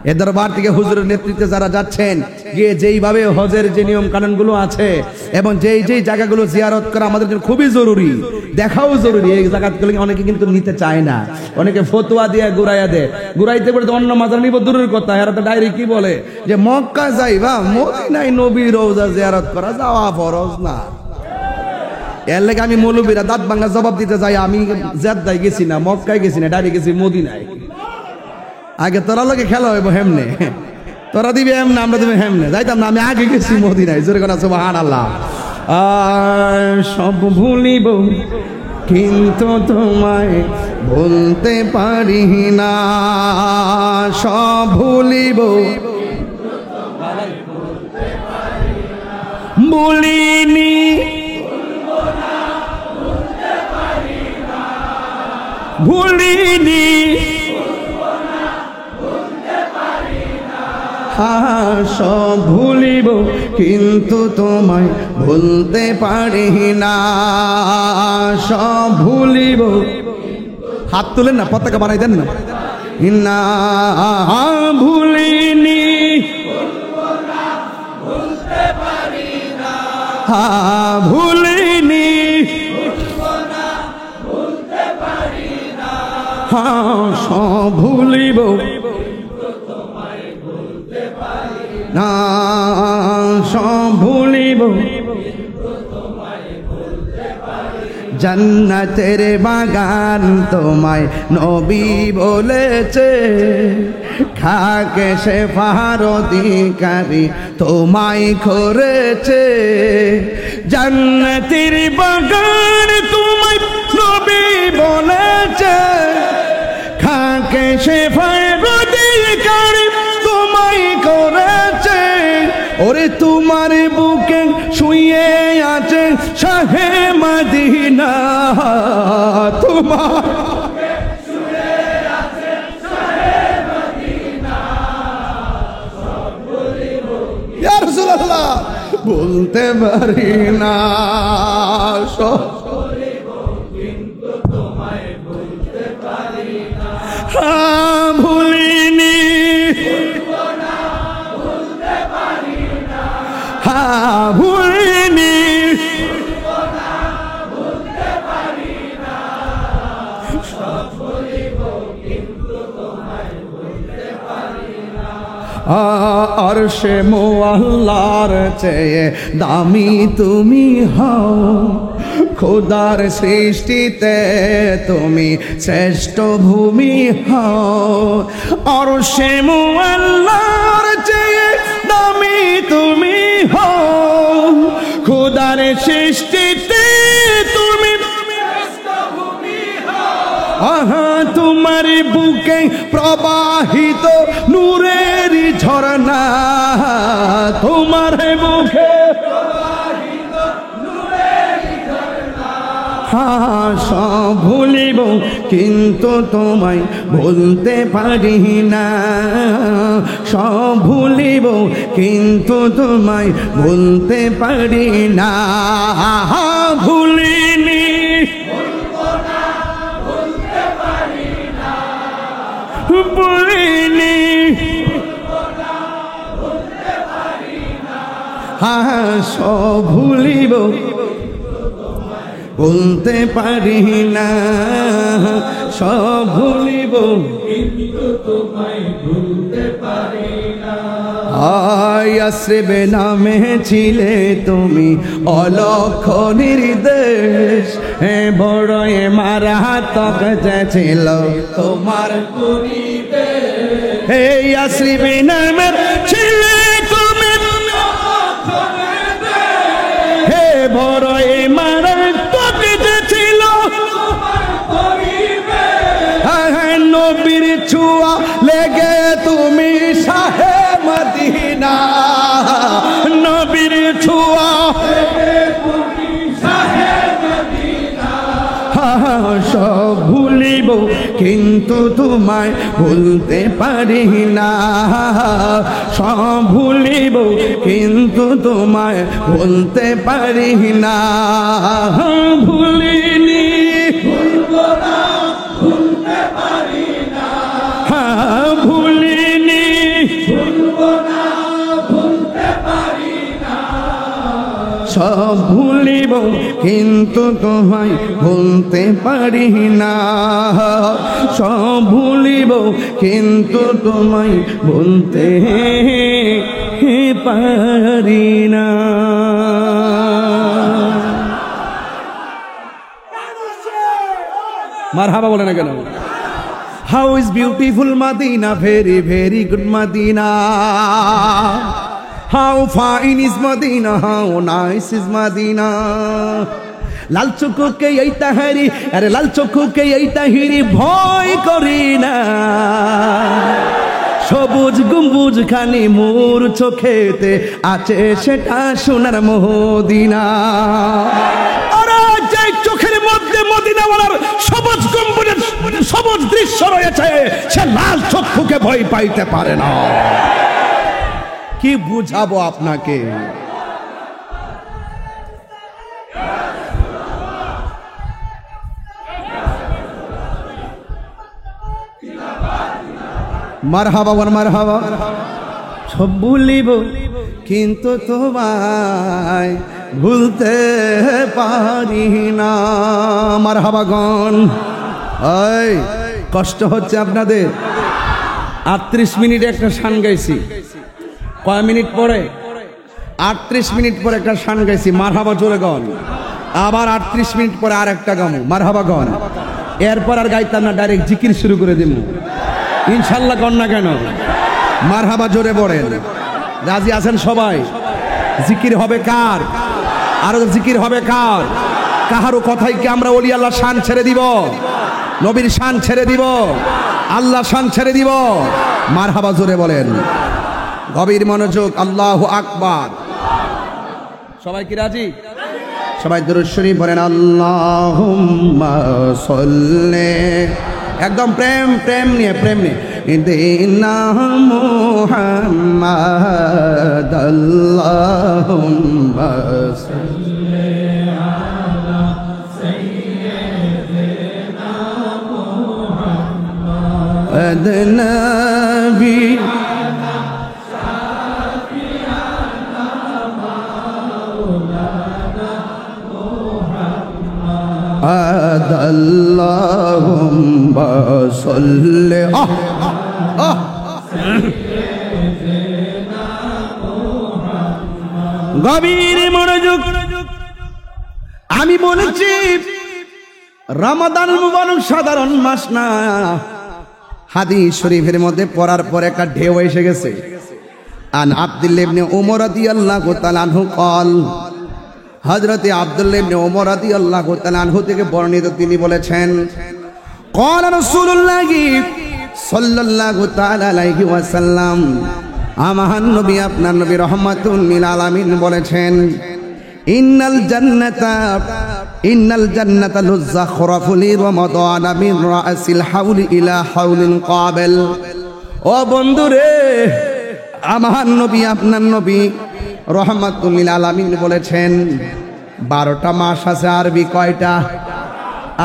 এ দরবার থেকে হুজুরের নেতৃত্বে যারা যাচ্ছেন, গিয়ে যেইভাবে হজের যে নিয়ম কানুন গুলো আছে এবং যেই যেই জায়গাগুলো জিয়ারত করা আমাদের জন্য খুবই জরুরি, দেখাও জরুরি। এই জায়গাগুলো অনেকে কিন্তু নিতে চায় না, অনেকে ফতোয়া দিয়ে ঘুরাইয়া দেয়। ঘুরাইতে পারে অন্য মাজার নিব দূরের কথা, এরা তো ডাইরেক্ট কি বলে যে মক্কা যাইবা, মদিনায় নবীর রওজা জিয়ারত করা যাওয়া ফরজ না। এর লেগে আমি মৌলবীরা দাঁত ভাঙা জবাব দিতে যাই, আমি জেদ্দায় গেছি না, মক্কায় গেছি না, ডাইরেক্ট গেছি মদিনায়। আগে তোরা লোকে খেলা হইব হেমনে, তোরা দিবি এমনে, আমরা দিবি হেমনে, যাইতাম না। আমি আগে গেছি মদিনায়, জোরে কোন সুবহানাল্লাহ। সব ভুলিব কিন্তু তোমায় ভুলতে পারি না, সব ভুলিব বলিনি, ভুলিনি, সব ভুলিব কিন্তু তোমায় ভুলতে পারি না, সব ভুলিব। হাত তুলেন না, পতাকা বানাই দেন না। না ভুলিনি, ভুলিনি, সব ভুলিব না, সব ভুলিব। জান্নাতের বাগান তোমায় নবী বলেছে, খাকে সে ফার অধিকারী তোমায় করেছে। জান্নাতের বাগান তোমায় নবী বলেছে, খাকে সে ফার অধিকারী তোমায় করেছে। ওরে তোমার বুকে শুয়ে আছে শাহে মদিনা, তোমার শুয়ে আছে শাহে মদিনা, সব বলিব ইয়া রাসূলুল্লাহ বলতে পারি না, সব বলিব কিন্তু তোমায় বলতে পারি না। ভুলিনি, ভুলিনি, আরশে মুআল্লার চেয়ে দামি তুমি হও, খোদার সৃষ্টিতে তুমি শ্রেষ্ঠ ভূমি হও আরশে মুআল্লার চেয়ে দামি তুমি হও খোদার সৃষ্টিতে তুমি আহা তোমার বুকে প্রবাহিত নূরের ঝরনা তোমার বুকে প্রবাহিত নূরের ঝরনা সব ভুলিব কিন্তু তোমায় ভুলতে পারি না সব ভুলিব কিন্তু তোমায় ভুলতে পারি না ভুলিনি ভুলিনি সব ভুলিব ভুলতে পারি না সব ভুলিব কিন্তু তোমায় ভুলতে পারি না ইয়াসরিবে নামে ছিলে তুমি অলক্ষ নির্দেশ বড় মারাত্মক যে ছিল তোমার পরিবেশ ইয়াসরিবে নামে ছিলে তুমি বড় মারাত্মক যে ছিল নবীর ছোঁয়া লেগে তুমি শাহে মদিনা নবীর ছোঁয়া সব ভুলিব কিন্তু তোমায় ভুলতে পারি না সব ভুলিব কিন্তু তোমায় ভুলতে পারি না ভুলিনি ভুলবো না ভুলতে পারি না ভুলিনি ভুলবো না ভুলতে পারি না সব ভুলিব কিন্তু তোমায় ভুলতে পারি না সব ভুলিব কিন্তু তোমায় ভুলতে পারি না মারহাবা বলে না কেন How is beautiful Medina, very very good Medina. How fine is Medina, how nice is Medina. লাল চক্ষুকে এই তাহারি আরে লাল চক্ষুকে এই তাহিরি ভয় করি না সবুজ গম্বুজ খানি মোর চোখেতে আছে সেটা সোনার মদিনা আরে যে চোখের মধ্যে মদিনাওয়ালার সবুজ গম্বুজের সবুজ দৃশ্য রয়েছে সে লাল চক্ষুকে ভয় পাইতে পারে না কি বুঝাবো আপনাকে মারহাবা ওয়ান মারহাবা সব ভুলিব কিন্তু তোমায় ভুলতে পারি না মারহাবা গণ এই কষ্ট হচ্ছে আপনাদের 38 মিনিট একটা শান গাইছি কয় মিনিট পরে 38 মিনিট পরে একটা শান গাইছি মারহাবা জোরে গণ আবার 38 মিনিট পরে আর একটা গামু মারহাবা গণ এরপর আর গাইতাম না ডাইরেক্ট জিকির শুরু করে দিমু ইনশাল্লাহ কন না কেন মারহাবা জোরে পড়েন রাজি আছেন সবাই জিকির হবে কার আর জিকির হবে কার কাহারও কথাই কি আমরা ওলি আল্লাহ শান ছেড়ে দিব নবীর শান ছেড়ে দিব আল্লাহ শান ছেড়ে দিব মারহাবা জোরে বলেন গভীর মনোযোগ আল্লাহু আকবার সবাই কি রাজি সবাই দুরূদ শরীফ পড়েন আল্লাহুম্মা সাল্লি একদম প্রেম প্রেম নিয়ে দিনা মুহাম্মাদ আল্লাহুম্মা সাল্লি আলা সাইয়্যিদিনা মুহাম্মাদ নবী আল্লাহুম্মা সাল্লি গভীর মনোযোগ আমি বলেছি রমাদান মুবারক সাধারণ মাস না, হাদিস শরীফের মধ্যে পড়ার পর একটা ঢেউ এসে গেছে। আন আব্দুল্লাহ ইবনে উমর রাদিয়াল্লাহু তাআলা আনহু قال, হযরতে আব্দুল্লাহ ইবনে উমর রাদিয়াল্লাহু তাআলা আনহু থেকে বর্ণিত, তিনি বলেছেন قال রাসূলুল্লাহ সাল্লাল্লাহু তাআলা আলাইহি ওয়াসাল্লাম, আমার নবী আপনার নবী রাহমাতুল লিল আলামিন বলেছেন, ইন্নাল জান্নাতা লুযাখরাফু লি রমাদান মিন রাসিল হাউলি ইলা হাউলিন কাবিল। ও বন্ধুরে, আমার নবী আপনার নবী রাহমাতুল লিল আলামিন বলেছেন 12টা মাস আছে। আরবি কয়টা?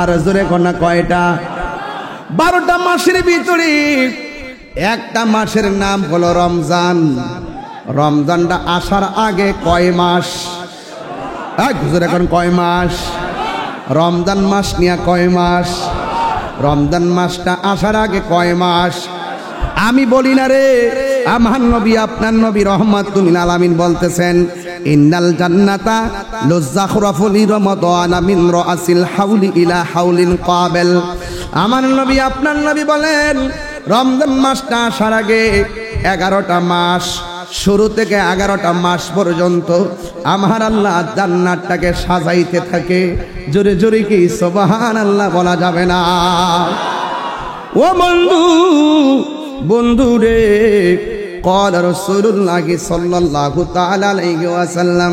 আর জোরে কোনা কয়টা? 12টা মাসের ভিতরে একটা মাসের নাম হলো রমজান। রমজানটা আসার আগে কয় মাস? এখন কয় মাস? রমজান মাস নিয়ে কয় মাস? রমজান মাসটা আসার আগে কয় মাস? আমি বলি না রে, আমার নবী আপনার নবী রাহমাতুল লিল আলামিন বলতেছেন, ইন্নাল জান্নাতা লুযাখরাফু লি রমাদান মিন রাসিল হাউলি ইলা হাউলিন কাবিল। আমার নবী আপনার নবী বলেন, রমজান মাসটা আসার আগে 11টা মাস, শুরু থেকে 11টা মাস পর্যন্ত আমার আল্লাহ জান্নাতটাকে সাজাইতে থাকে। জোরে জোরে কি সুবহানাল্লাহ বলা যাবে না? ও বন্ধু, বন্ধু রে, قال রাসূলুল্লাহ সাল্লাল্লাহু তাআলা আলাইহি ওয়াসাল্লাম,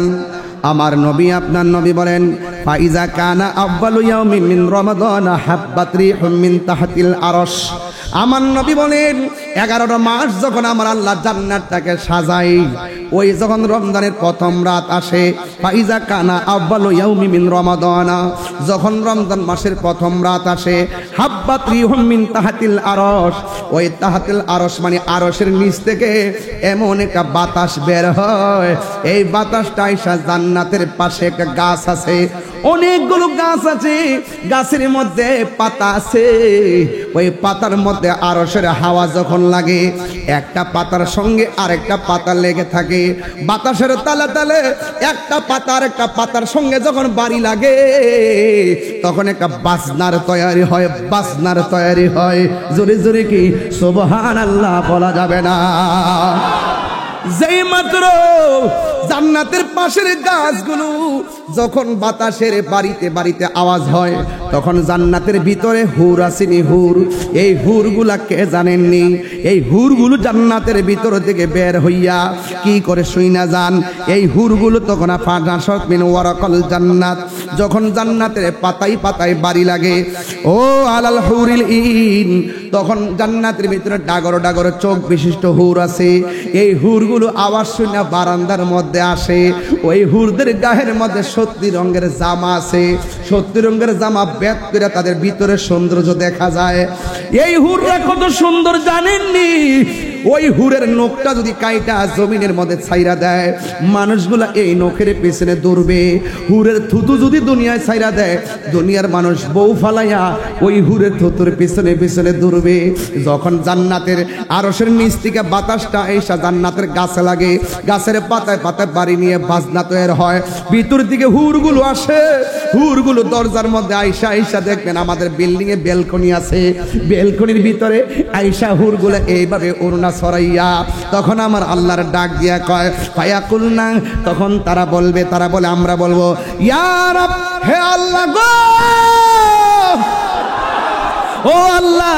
আমার নবী আপনার নবী বলেন, ফাইজা কানা আউয়ালু ইয়াউমিন মিন রমাদান হাব্বাত রিহুম মিন তাহতিল আরশ। আমার নবী বলেন 11টা মাস যখন আমার আল্লাহ জান্নাতটাকে সাজাই, ওই যখন রমজানের প্রথম রাত আসে, ফাইজা কানা আউয়ালু ইয়াউমি মিন রমাদান, যখন রমজান মাসের প্রথম রাত আসে, হাব্বাত রিহুম মিন তাহতিল আরশ, ওই তাহতিল আরশ মানে আরশের নিচ থেকে এমন একটা বাতাস বের হয়, এই বাতাসটা আইসা জান্নাতের পাশে একটা গাছ আছে, অনেকগুলো গাছ আছে, গাছের মধ্যে পাতা আছে, ওই পাতার মধ্যে আরশের হাওয়া যখন লাগে, একটা পাতার সঙ্গে আরেকটা পাতা লেগে থাকে, বাতাসের তালে তালে একটা পাতা আরেকটা পাতার সঙ্গে যখন বাড়ি লাগে, তখন একটা বাজনার তৈরি হয়, বাজনার তৈরি হয়। জোরে জোরে কি সুবহানাল্লাহ বলা যাবে না? যেই মাত্র জান্নাতের পাশের গাছগুলো যখন বাতাসের বাড়িতে বাড়িতে আওয়াজ হয়, তখন জান্নাতের ভিতরে হুর আসেনি, হুর। এই হুরগুলা কে জানেননি? এই হুরগুলো জান্নাতের ভিতর থেকে বের হইয়া কি করে শুইনা যান। এই হুরগুলো তখন ফানাশাত মিন ওয়ারাকাল জান্নাত, যখন জান্নাতের পাতায় পাতায় বাড়ি লাগে, ও আলাল হুরিল ইন, তখন জান্নাতের ভিতরে ডাগর ডাগর চোখ বিশিষ্ট হুর আছে। এই হুরগুলো আওয়াজ শুনে বারান্দার মধ্যে আসে। ওই হুরদের গায়ের মধ্যে 70 রঙের জামা আছে, 70 রঙের জামা বেদ করে তাদের ভিতরে সৌন্দর্য দেখা যায়। এই হুররা কত সুন্দর জানেননি? ওই হুরের নখটা যদি কাইটা জমিনের মধ্যে ছাইরা দেয়, মানুষগুলা এই নখের পেছনে দৌড়বে। হুরের থুতু যদি দুনিয়ায় ছাইরা দেয়, দুনিয়ার মানুষ বউ ফালাইয়া ওই হুরের থুতুর পেছনে পেছনে দৌড়বে। যখন জান্নাতের আরশের নিচ থেকে বাতাসটা এসে জান্নাতের গাছে লাগে, গাছের পাতায় পাতায় বাড়ি নিয়ে বাজনা তৈরি হয়, ভিতর দিকে হুরগুলো আসে। হুরগুলো দরজার মধ্যে আইসা আইসা দেখবেন আমাদের বিল্ডিং এ ব্যালকনি আছে, ব্যালকনির ভিতরে আইসা হুরগুলো এইভাবে ওড়না সরাইয়া, তখন আমার আল্লাহর ডাক দিয়া কয় ফায়াকুলনা, তখন তারা বলে আমরা বলবো, ইয়া রাব, হে আল্লাহ গো, ও আল্লাহ,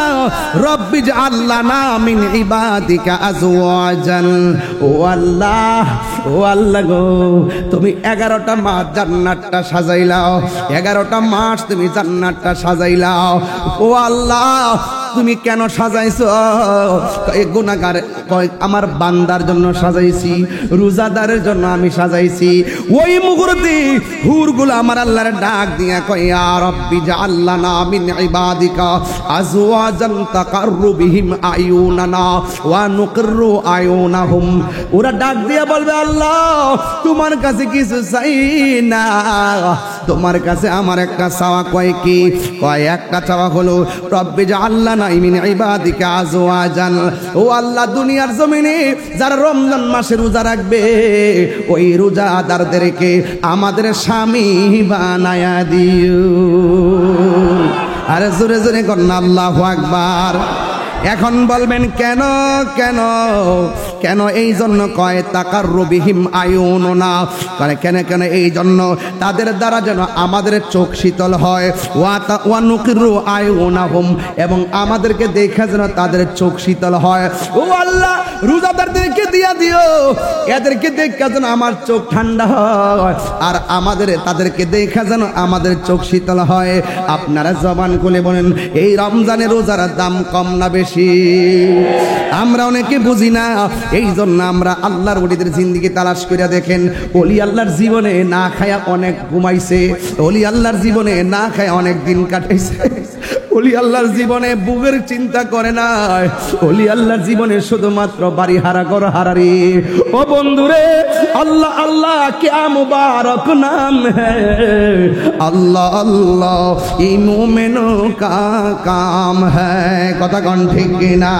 রব্বি জাআলনা মিন ইবাদিকা আজওয়াজান। ও আল্লাহ, ও আল্লাহ গো, তুমি 11টা মাস জান্নাতটা সাজাইলাও, 11টা মাস তুমি জান্নাতটা সাজাইলাও। ও আল্লাহ, তুমি কেন সাজাইছো? এই গুনাহগার কয় আমার বান্দার জন্য সাজাইছি, রোজাদারের জন্য আমি সাজাইছি। ওই মুহূর্তে হুরগুলো আমার আল্লাহর ডাক দিয়া কয়, ইয়া রাব্বি জাআলনা মিন ইবাদিকা আজওয়াজান তাকাররু বিহিম আয়ুনানা ওয়া নুকিররু আয়ুনাহুম। ওরা ডাক দিয়া বলবে, আল্লাহ তোমার কাছে কিছু চাই না, তোমার কাছে আমার একটা চাওয়া কয় কি? কয় একটা চাওয়া হলো রব্বি জাআলনা মিন ইবাদিকা আজওয়াজান। ও আল্লাহ, দুনিয়ার জমিনে যারা রমজান মাসে রোজা রাখবে ওই রোজাদারদেরকে আমাদের স্বামী বানায়া দিও। আরে জোরে জোরে কন্যা আল্লাহু আকবার। এখন বলবেন কেন কেন কেন? এই জন্য কয় তাকাররুবিহিম আয়ুনুনা, মানে কেন কেন? এই জন্য তাদের দ্বারা যেন আমাদের চোখ শীতল হয়। ওয়া নুকিরু আয়ুনাহুম, এবং আমাদেরকে দেখে যেন তাদের চোখ শীতল হয়। ও আল্লাহ, রোজাদারদেরকে দিয়া দিও, এদেরকে দেখে যেন আমার চোখ ঠান্ডা হয়, আর তাদেরকে দেখে যেন আমাদের চোখ শীতল হয়। আপনারা জবান খুলে বলেন, এই রমজানের রোজার দাম কম না বেশি? আমরা অনেকে বুঝি না, এই জন্য আমরা আল্লাহর ওলিদের জিন্দেগি তালাশ করে দেখেন। ওলি আল্লাহর জীবনে না খায়া অনেক ঘুমাইছে, ওলি আল্লাহর জীবনে না খায়া অনেক দিন কাটাইছে, ওলি আল্লাহর জীবনে বুকের চিন্তা করে না, ওলি আল্লাহর জীবনে শুধুমাত্র বাড়ি হারা ঘর হারারি। ও বন্ধুরে, আল্লাহ আল্লাহ क्या मुबारक नाम है, अल्लाह अल्लाह ये मोमिनों का काम है। কথা কোন ঠিক কিনা?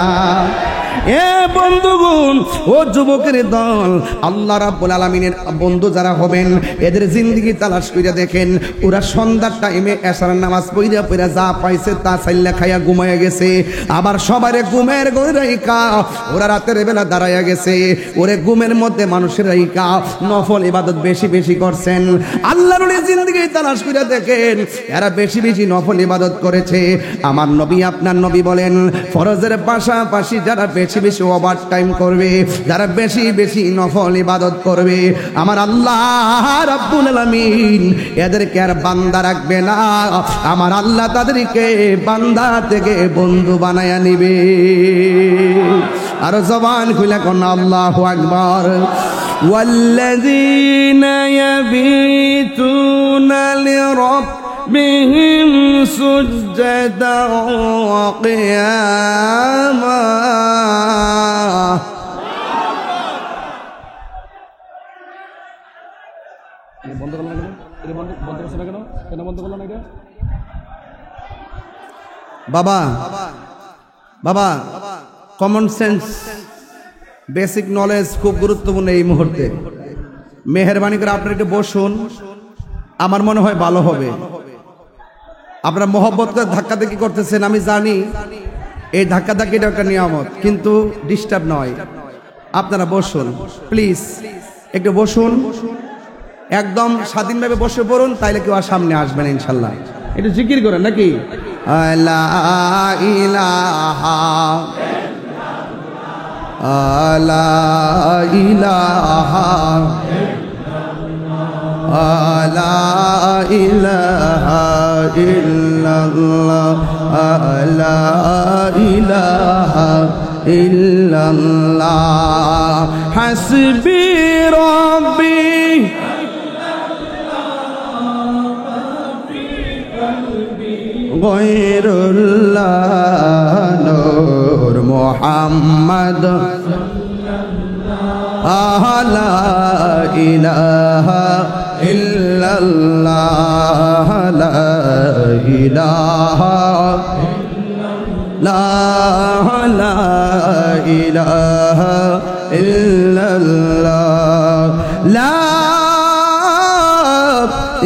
এ বন্ধুগণ, ও যুবকের দল, আল্লাহ রাব্বুল আলামিনের বন্ধু যারা হবেন এদের জিন্দেগি তালাশ করে দেখেন। ওরা সন্ধ্যার টাইমে এশার নামাজ পড়া যা পাইছে তা চাইলা খাইয়া ঘুমাইয়া গেছে। আবার সবারে ঘুমের ঘরে রাইকা ওরা রাতের বেলা দাঁড়াইয়া গেছে। ওরে ঘুমের মধ্যে মানুষের রাইকা নফল ইবাদত বেশি বেশি করছেন। আল্লাহর ওলি জিন্দেগি তালাশ করে দেখেন, এরা বেশি বেশি নফল ইবাদত করেছে। আমার নবী আপনার নবী বলেন, ফরজের পাশাপাশি যারা বেশি বেশি ওভার টাইম করবে, যারা বেশি বেশি নফল ইবাদত করবে, আমার আল্লাহ রাব্বুল আলামিন এদেরকে আর বান্দা রাখবে না। আমার আল্লাহ তাদেরকে বান্দা থেকে বন্ধু বানায়া নিবে। আর জবান খুলে কোন আল্লাহু আকবার। ওয়াল্লাযীনা ইয়াবিতুনা লিরাব্বিহিম সুজদান ওয়া কিয়ামা। বন্ধ করলাম না কেন? বন্ধ করছ না কেন? কেন বন্ধ করলাম না এটা? বাবা বাবা, কমন সেন্স, বেসিক নলেজ খুব গুরুত্বপূর্ণ এই মুহূর্তে। মেহেরবানি করে আপনাকে বসুন, আমার মনে হয় ভালো হবে। আপনারা মহব্বত করে ধাক্কাধাক্কি করতেছেন, আমি জানি এই ধাক্কাধাক্কিটা একটা নিয়ামত, কিন্তু ডিস্টার্ব নয়। আপনারা বসুন প্লিজ, একটু বসুন, একদম স্বাধীনভাবে বসে পড়ুন, তাইলে কেউ আর সামনে আসবেন ইনশাল্লাহ। একটু জিকির করেন নাকি? লা ইলাহা লা ইলাহা লা ইলাহা ইল্লাল্লাহ লা ইলাহা ইল্লাল্লাহ হাসবি রাব্বি গয়রুল্লাহ নূর মুহাম্মদ লা ইলাহা ইল্লাল্লাহ লা ইলাহা লা ইলাহা ইল্লাল্লাহ লা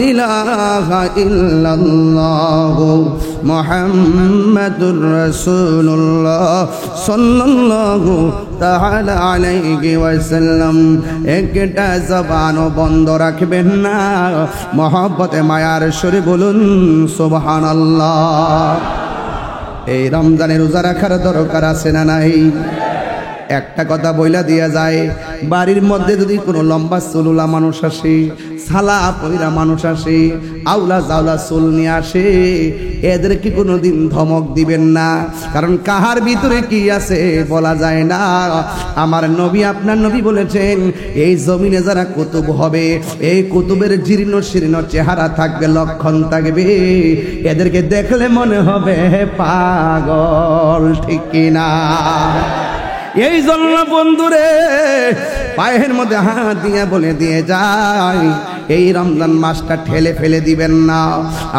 ইলাহা ইল্লাল্লাহ মুহাম্মাদুর রাসূলুল্লাহ সাল্লাল্লাহু তাআলা আলাইহি ওয়াসাল্লাম। একটা জবানও বন্ধ রাখবেন না, মহব্বতে মায়ার সুরে বলুন সুবহানাল্লাহ। এই রমজানে রোজা রাখার দরকার আছে না নাই? একটা কথা বইলা দিয়া যায়, বাড়ির মধ্যে যদি কোনো লম্বা চুলুলা মানুষ আসে, সালা পয়রা মানুষ আসে, আউলা জাউলা চুল নিয়ে আসে, এদেরকে কোনোদিন ধমক দিবেন না, কারণ কাহার ভিতরে কি আছে বলা যায় না। আমার নবী আপনার নবী বলেছেন, এই জমিনে যারা কুতুব হবে, এই কুতুবের জীর্ণ শীর্ণ চেহারা থাকবে, লক্ষণ থাকবে, এদেরকে দেখলে মনে হবে পাগল, ঠিক কিনা? এই জন্য বন্ধুরে পায়ের মধ্যে হাত দিয়ে বলে দিয়ে যায়, এই রমজান মাসটা ঠেলে ফেলে দিবেন না।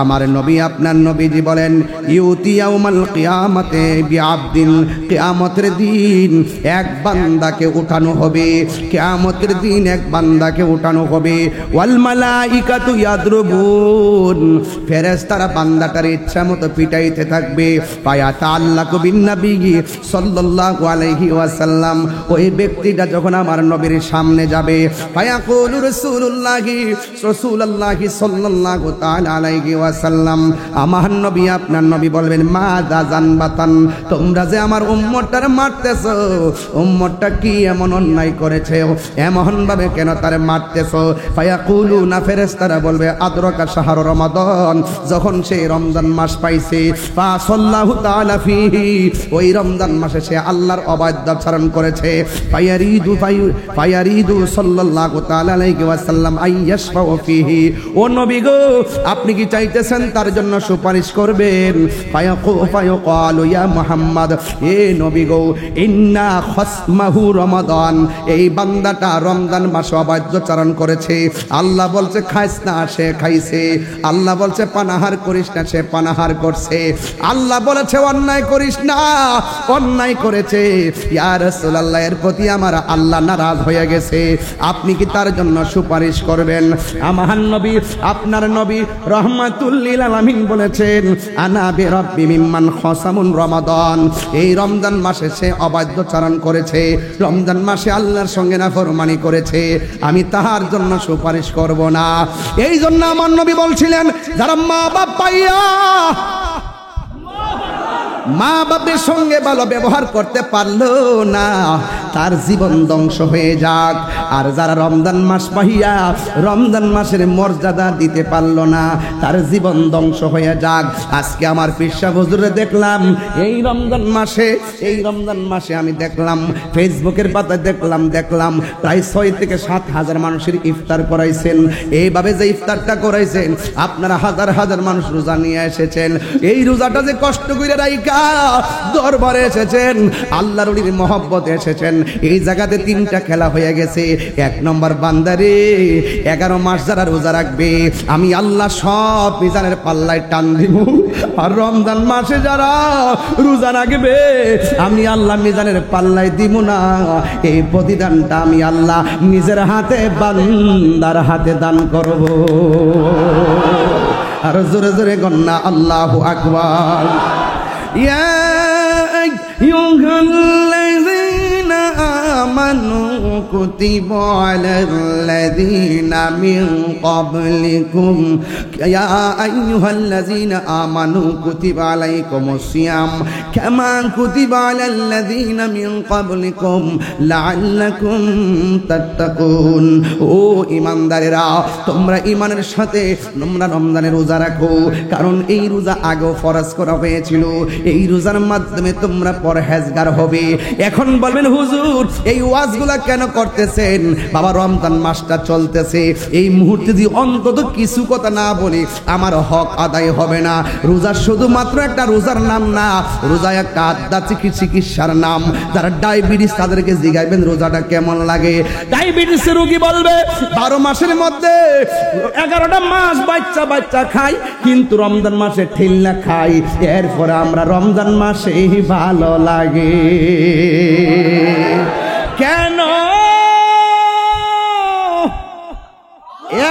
আমার নবী আপনার নবীজি বলেন ইউতি ইয়াউমাল কিয়ামাতে বিআবদিন, কিয়ামতের দিন এক বান্দাকে উঠানো হবে, কিয়ামতের দিন এক বান্দাকে উঠানো হবে। ওয়াল মালাইকাতু ইয়াদরুবুন, ফেরেশতারা বান্দাটার ইচ্ছা মতো পিটাইতে থাকবে। ফায়াতাআল্লাকু বিন নবী সাল্লাল্লাহু আলাইহি ওয়াসাল্লাম, ওই ব্যক্তিটা যখন আমার নবীর সামনে যাবে, ফায়াকুলু রাসূলুল্লাহি সাল্লাল্লাহু তাআলা আলাইহি ওয়াসাল্লাম, আমার নবী আপনার নবী বলবেন মাযা জানবাতান, তোমরা যে আমার উম্মতটার মারতেছো, উম্মতটা কি এমন অন্যায় করেছে, এমন ভাবে কেন তারে মারতেছো? ফায়াকুলুনা, ফেরেশতারা বলবে আদরাকা শাহর রমাদান, যখন সে রমজান মাস পাইছে, ফাসাল্লাহু তাআলা ফিহি, ওই রমজান মাসে সে আল্লাহর অবাধ্য আচরণ করেছে। ফায়ারিদু সাল্লাল্লাহু তাআলা আলাইহি ওয়াসাল্লাম আইয়াশফাউ ফিহি, ও নবী গো আপনি কি চাইতেছেন তার জন্য সুপারিশ করবেন? ফায়াকালু ইয়া মুহাম্মদ, এ নবী গো ইন্না খাসমাহু রমাদান, এই বান্দাটা রমজান মাসে অবাধ্য আচরণ করেছে। আল্লাহ বলছে খাইস না, সে খাইছে। আল্লাহ বলছে পানাহার করিস না, সে পানাহার করছে। আল্লাহ বলেছে অন্যায় করিস না, অন্যায় করেছে। ইয়া রাসূলুল্লাহ, এর প্রতি আমার আল্লাহ নারাজ হয়ে গেছে, আপনি কি তার জন্য সুপারিশ করবেন? আমার নবী আপনার নবী রাহমাতুল লিল আলামিন বলেছেন আনা বিরাব্বি মিম্মান খাসামুন রমাদান, এই রমজান মাসে সে অবাধ্য আচরণ করেছে, রমজান মাসে আল্লাহর সঙ্গে নাফরমানি করেছে, আমি তাহার জন্য সুপারিশ করব না। এই জন্য আমার নবী বলছিলেন যারা মা বাপ পাইয়া মা বাপের সঙ্গে ভালো ব্যবহার করতে পারলো না, তার জীবন ধ্বংস হয়ে যাক। আর যারা রমজান মাস পাইয়া রমজান মাসের মর্যাদা দিতে পারলো না, তার জীবন ধ্বংস হয়ে যাক। আজকে আমার পিসা হুজুরে দেখলাম এই রমজান মাসে আমি দেখলাম ফেসবুকের পাতায় দেখলাম প্রায় 6 থেকে 7 হাজার মানুষের ইফতার করাইছেন। এইভাবে যে ইফতারটা করাইছেন, আপনারা হাজার হাজার মানুষ রোজা নিয়ে এসেছেন। এই রোজাটা যে কষ্ট করে রাইকা দরবারে এসেছেন, আল্লাহর ওলির মহব্বতে এসেছেন, এই জায়গাতে 3টা খেলা হয়ে গেছে। 1 নম্বর বান্দারে 11 মাস যারা রোজা রাখবে, আমি আল্লাহ সব মিজানের পাল্লায় টান দিব। আর রমজান মাসে যারা রোজা রাখবে, আমি আল্লাহ মিজানের পাল্লায় দিব না। এই প্রতিদানটা আমি আল্লাহ নিজের হাতে বান্দার হাতে দান করব। আর জোরে জোরে গন্না আল্লাহু আকবার। ইয়া আইয়ুহাল্লাযীনা আমানু কুতিবা আলাল্লাযীনা মিন ক্বাবলিকুম, ইয়া আইয়ুহাল্লাযীনা আমানু কুতিবা আলাইকুমুস সিয়াম কামা কুতিবা আলাল্লাযীনা মিন ক্বাবলিকুম লাআল্লাকুম তাত্তাকুন। ও ঈমানদারেরা, তোমরা ঈমানের সাথে তোমরা রমজানের রোজা রাখো, কারণ এই রোজা আগেও ফরজ করা হয়েছিল। এই রোজার মাধ্যমে তোমরা পরহেজগার হবে। এখন বলবেন হুজুর এই ওয়াজগুলা কেন করতেছেন? বাবা, রমজান মাসটা চলতেছে, এই মুহূর্তে যদি অন্তত কিছু কথা না বলি আমার হক আদায় হবে না। রোজা শুধুমাত্র একটা রোজার নাম না, রোজা একটা আধ্যাত্মিক চিকিৎসার নাম। যারা ডায়াবেটিস তাদেরকে জিজ্ঞাসবেন রোজাটা কেমন লাগে। ডায়াবেটিসের রোগী বলবে 12 মাসের মধ্যে 11টা মাস বাচ্চা খাই, কিন্তু রমজান মাসে ঠিল্লা খাই। এরপরে আমরা রমজান মাসে ভালো লাগে কেন?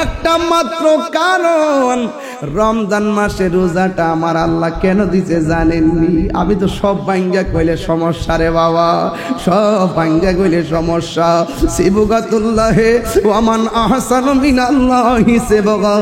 একটা মাত্র কারণ, রমজান মাসে রোজাটা আমার আল্লাহ কেন দিতে জানেননি? আমি তো সব ভাঙ্গা কইলে সমস্যা রে বাবা, সব ভাঙ্গা কইলে সমস্যা। সিবগাতুল্লাহে ওয়ামান আহসানু মিনাল্লাহি সিবগা।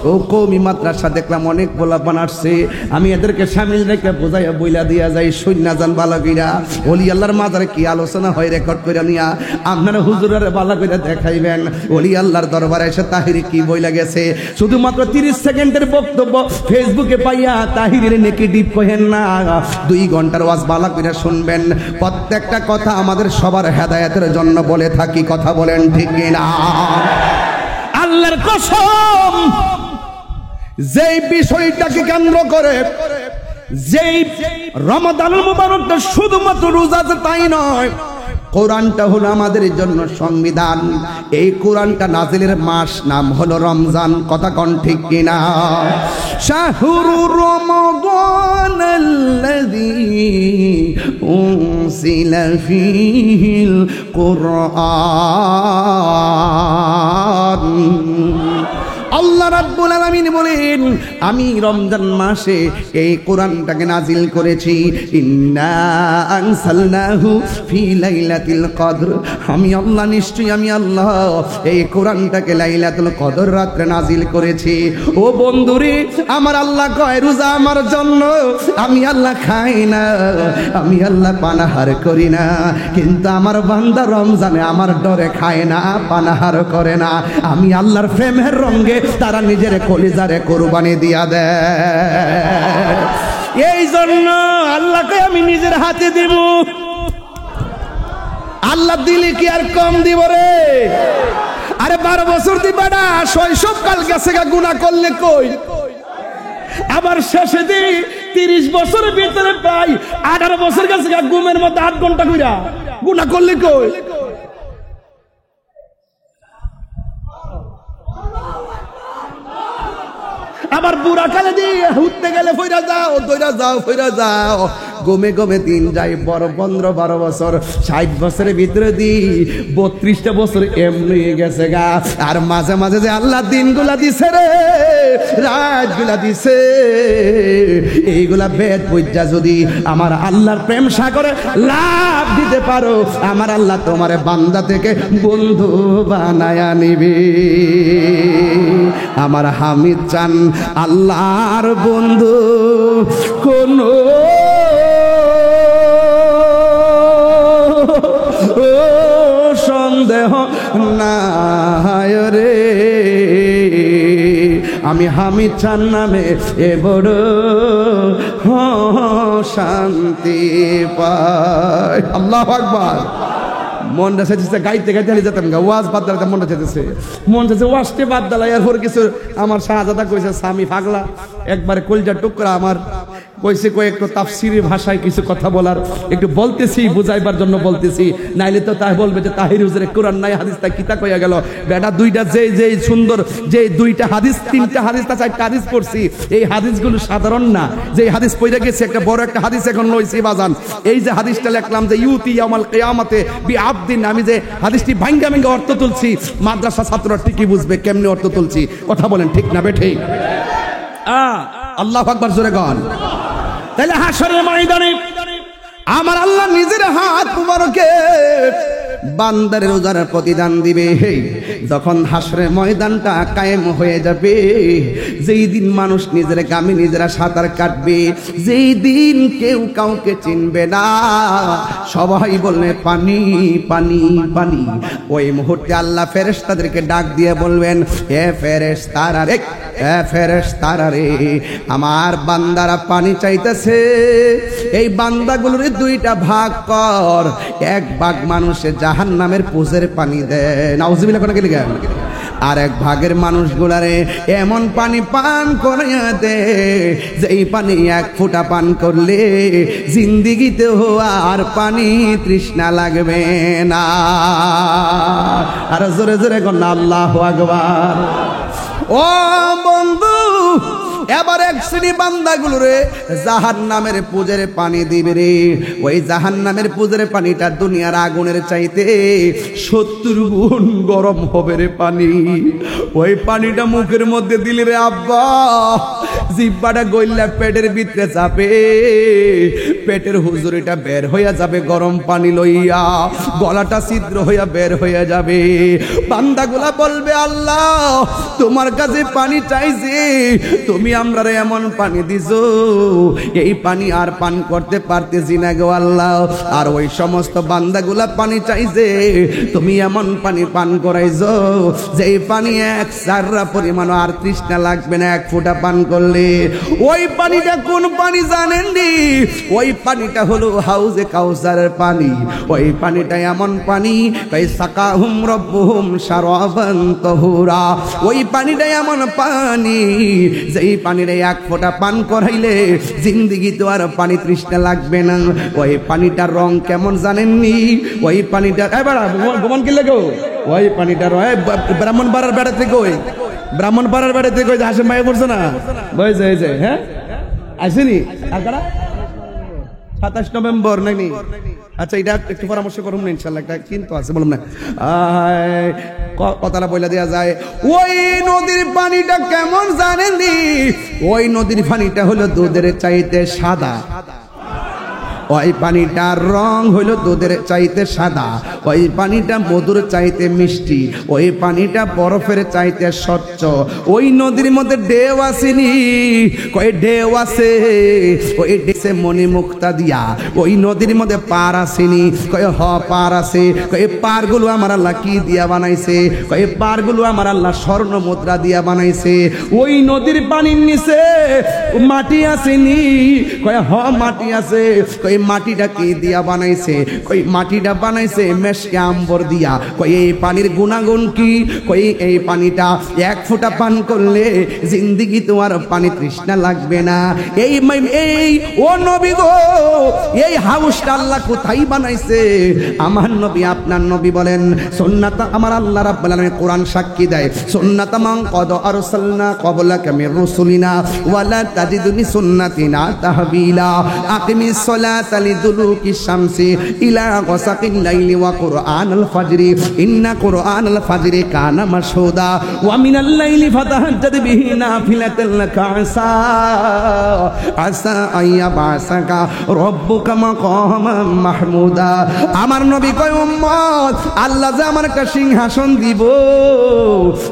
ও কওমি মাদ্রাসা দেখলাম অনেক বলা বানাচ্ছে, আমি এদেরকে শামিল রেখে বোঝাইয়া বইলা দিয়া যাই সৈন্যা জান বালাগিরা ওলি আল্লাহর মাজারে কি আলোচনা হয় রেকর্ড করে নিয়া আপনারা হুজুরের বালা করে দেখাইবেন। ওলি আল্লাহর দরবারে এসে তাহিরি কি বইলা গেছে, শুধুমাত্র 30 সেকেন্ডের বক্তব্য ফেসবুকে পাইয়া তাহিরের নেগেটিভ কহেন না। 2 ঘন্টার ওয়াজ বালা করে শুনবেন। প্রত্যেকটা কথা আমাদের সবার হেদায়েতের জন্য বলে থাকি, কথা বলেন ঠিক না? আল্লাহর কসম, যেই বিষয়টাকে কেন্দ্র করে যেই রমাদানুল মুবারকটা শুধুমাত্র রোজা তাই নয়, কোরআনটা হলো আমাদের জন্য সংবিধান। এই কোরআনটা নাজিলের মাস নাম হলো রমজান। কথা কোন ঠিক কিনা? শাহরু রমাদানাল্লাযী উনজিলা ফীহিল কুরআন। আল্লাহ রাব্বুল আলামিন বলেন, আমি রমজান মাসে এই কোরআনটাকে নাজিল করেছি। ইন্না আনসালনাহু ফি লাইলাতিল কদর। আমি আল্লাহ, নিশ্চয়ই আমি আল্লাহ এই কোরআনটাকে লাইলাতুল কদর রাতে নাজিল করেছি। ও বন্ধুরে, আমার আল্লাহ কয় রোজা আমার জন্য, আমি আল্লাহ খাই না, আমি আল্লাহ পানাহার করি না, কিন্তু আমার বান্দা রমজানে আমার ডরে খায় না, পানাহার করে না। আমি আল্লাহর প্রেমের রঙে তারা নিজের কলিজারে কোরবানি দিয়া দেয়। এই জন্য আল্লাহকে আমি নিজের হাতে দিব। আল্লাহ দিলে কি আর কম দিব রে? আরে 12 বছর দিবা না, শৈশবকাল গেছে গা, গুনাহ করলে কই? আবার শেষে দিই 30 বছরের ভিতরে পাই 18 বছর গেছে গা, ঘুমের মধ্যে 8 ঘন্টা কইরা, গুনাহ করলে কই? আবার বুড়া কালে দিয়ে উঠতে গেলে ফইরা যাও, দইরা যাও, ফইরা যাও, গমে গমে দিন যাই বড় 15-12 বছর, 60 বছরের ভিতরে দি 32টা বছর এমনি গেছে গা। আর মাঝে মাঝে যে আল্লাহ দিনগুলা দিছে রে, রাতগুলা দিছে, এইগুলা বেদ বুঝা যদি আমার আল্লাহর প্রেম সাগরে লাভ দিতে পারো, আমার আল্লাহ তোমার বান্দা থেকে বন্ধু বানায়া নিবে। আমার হামিদ চান আল্লাহর বন্ধু, কোনো সন্দেহ নাই রে। আমি হামিদ চান নামে এ বড় শান্তি পাই। আল্লাহু আকবার। মনটা চাইতেছে গাইতে গাইতে হারিয়ে যেতাম গা, ওয়াজ বাদ দালাতে মনটা চাইতেছে, মন চাইছে ওয়াজতে বাদ দালাই। এরপর কিছু আমার শাহজাদা কইছে স্বামী পাগলা, একবারে কলজা টুকরা আমার কইছে কয়েকটা তাফসিরি ভাষায় কিছু কথা বলার, একটু বলতেছি বুঝাইবার জন্য বলতেছি, নাইলে তো তাই বলবে যে তাহির হুজুরে কোরআন নাই হাদিস তা কিতা কইয়া গেল। বেটা দুইটা যে সুন্দর যে দুইটা হাদিস, 3টা হাদিস তা 4টা হাদিস পড়ছি, এই হাদিসগুলো সাধারণ না। যে হাদিস পড়ে গেছে একটা বড় একটা হাদিস এখন লইছি বাজান। এই যে হাদিসটা লিখলাম যে ইউতি ইয়াউমাল কিয়ামাতে বিআবদিন, আমি যে হাদিসটি ভাঙ্গা ভাঙ্গা অর্থ তুলছি, মাদ্রাসা ছাত্ররা ঠিকই বুঝবে কেমনে অর্থ তুলছি। কথা বলেন ঠিক না বে ঠিক? আল্লাহু আকবার জোরে গান। তাহলে হাশরের ময়দানে আমার আল্লাহ নিজের হাত মুবারকে বান্দার রোজার প্রতিদান দিবে। যখন হাশরের ময়দানটা কায়েম হয়ে যাবে, যেই দিন মানুষ নিজের গামে নিজেরা সাঁতার কাটবে, যেই দিন কেউ কাউকে চিনবে না, সবাই বলবে পানি পানি পানি, ওই মুহূর্তে আল্লাহ ফেরেশতাদেরকে ডাক দিয়ে বলবেন, হে ফেরেশতারা রে, হে ফেরেশতারা রে, আমার বান্দারা পানি চাইতেছে, এই বান্দাগুলোর 2টা ভাগ কর। এক ভাগ মানুষের জাহান্নামের পুজের পানি দেয়, নাউজুবিল্লাহ কোন গেলে, আর এক ভাগের মানুষগুলারে এমন পানি পান করিয়া দে, যেই পানি 1 ফোঁটা পান করলে জিন্দিগিতে আর পানি তৃষ্ণা লাগবে না। আর জোরে জোরে কন্যা আল্লাহু আকবার। ও বন্ধু, এবার এক শ্রেণী বান্দাগুলোরে জাহান্নামের পুজের পানি দিবে রে। ওই জাহান্নামের পুজের পানিটা দুনিয়ার আগুনের চাইতে 70 গুণ গরম হবে রে পানি। ওই পানিটা মুখের মধ্যে দিলে রে আব্বা, জিহ্বাটা গইল্লা পেটের ভিতরে যাবে, পেটের হুজুরিটা বের হইয়া যাবে গরম পানি লইয়া, গলাটা ছিদ্র হইয়া বের হইয়া যাবে। বান্দাগুলা বলবে, আল্লাহ তোমার কাছে পানি চাইছে, তুমি আমরা এমন পানি দিছো, এই পানি আর পান করতে পারতেছি না গো আল্লাহ। আর ওই সমস্ত বান্দাগুলা পানি চাইছে, তুমি এমন পানি পান করাইছো যে এই পানি 1 চাররা পরিমাণ আর তৃষ্ণা লাগবে না 1 ফোঁটা পান করলে। ওই পানিটা কোন পানি জানেন নি? ওই পানিটা হলো হাউজে কাউসারের পানি। ওই পানিটা এমন পানি, তাই সাকাহুম রব্বুহুম শারাবান তাহুরা। ওই পানিটা এমন পানি, যেই পানির এক ফোঁটা পান করাইলে জিন্দেগি তো আর পানি তৃষ্ণা লাগবে না। ওই পানিটার রং কেমন জানেননি? ওই পানিটা এবার গোমান কি লাগো, ওই পানিটার ব্রাহ্মণপাড়ার বেড়া থেকে, ওই ব্রাহ্মণপাড়ার বেড়া থেকে, ওই যে হাসিম ভাই পড়ছে না, ওই যে হ্যাঁ আসেনি আর কারা 27 নভেম্বর নাকি? আচ্ছা এটা একটু পরামর্শ করুন না ইনশাআল্লাহ, একটা কিন্তু আছে বলুন না কথাটা বলে দেওয়া যায়। ওই নদীর পানিটা কেমন জানেননি? ওই নদীর পানিটা হলো দুধের চাইতে সাদা। ওই পানিটার রং হইল দুধের চাইতে সাদা। ওই পানিটা মধুর চাইতে মিষ্টি। ওই পানিটা বরফের চাইতে স্বচ্ছ। ওই নদীর মধ্যে ঢেউ আসেনি, কই ঢেউ আছে, ওই ডেসে মনি মুক্তা দিয়া। ওই নদীর মধ্যে পার আসেনি, কই হ পার আছে। কই পারগুলো আমার আল্লাহ কি দিয়া বানাইছে? কই পারগুলো আমার আল্লাহ স্বর্ণ মুদ্রা দিয়া বানাইছে। ওই নদীর পানির নিচে মাটি আসেনি, কই হ মাটি আছে। কই মাটিটা কি দিয়া বানাইছে? কই মাটিটা বানাইছে মেশকে আম্বর দিয়া। কই এই পানির গুণাগুণ কি? কই এই পানিটা এক ফোঁটা পান করলে জিন্দেগি তোমার পানি তৃষ্ণা লাগবে না। এই ও নবী গো, এই হাউসটা আল্লাহ কোথায় বানাইছে? আমার নবী আপনার নবী বলেন সুন্নাত আমার আল্লাহ রাব্বুল আলামিন কোরআন সাক্ষী দেয়, সুন্নাত মান কদ আরসালনা ক্বাবলাকা মির রাসূলিনা ওয়ালা তাজিদুনি সুন্নাতিনা তাহবিলা। আকিমিস সালাতা লিদুলুকি শামসি ইলা গাসাকিল লাইলি ওয়া কুরআনাল ফাজরি ইন্না কুরআনাল ফাজরি কানা মাশহুদা ওয়া মিনাল লাইলি ফাতাহাজ্জাদ বিহি নাফিলাতাল লাকা আসা আইয়াবাসাকা রব্বুকা মাকামান মাহমুদা। আমার নবী কয় উম্মত আল্লাহ যে আমার একটা সিংহাসন দিব,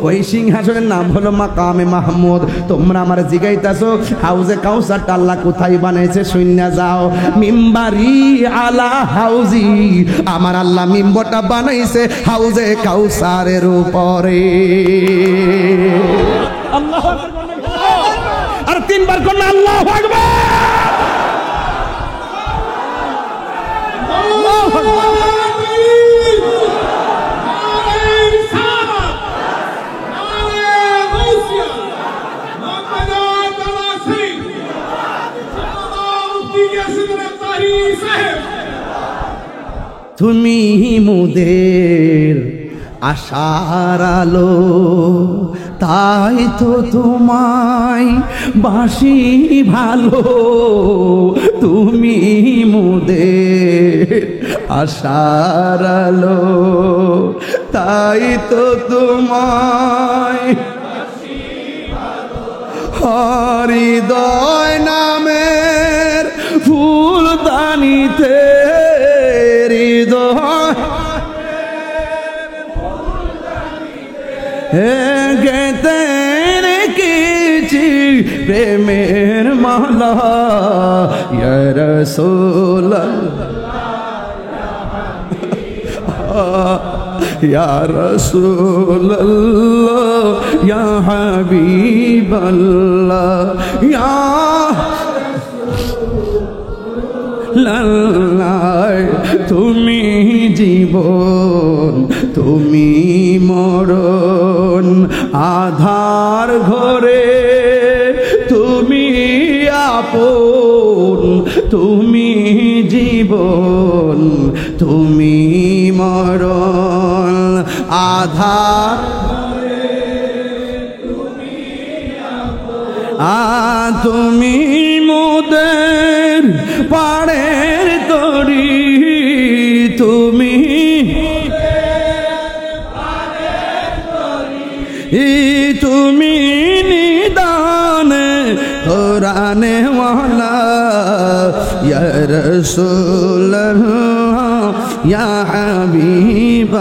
ওই সিংহাসনের নাম হলো মাকামে মাহমুদ। তোমরা আমার জিগাইতাছো হাউজে কাউসারটা আল্লাহ কোথায় বানাইছে? শুইনা যাও, মিম্বারি আলা হাউজি। আমার আল্লাহ মিম্বরটা বানাইছে হাউজে কাউসারের উপরে। আল্লাহু আকবার, আর তিনবার করলে আল্লাহু আকবার। আল্লাহু আকবার। তুমি মোদের আশার আলো, তাই তো তোমায় বাসি ভালো। তুমি মোদের আশার আলো, তাই তো তোমায় হৃদয় নামের ফুলদানিতে গেতে রেখেছি প্রেমের মালা। ইয়া রাসূলুল্লাহ ইয়া রাসূলুল্লাহ ইয়া হাবিবাল্লাহ ইয়া তুমি জীবন তুমি মরণ, আধার ঘরে তুমি আপন। তুমি জীবন তুমি মরণ, আধার তুমি মোদের পাড়ের তরি। তুমি তুমি নিদানে কোরআনে ওয়ালা। ইয়া রাসূলুল্লাহ ইয়া হাবিবাল্লাহ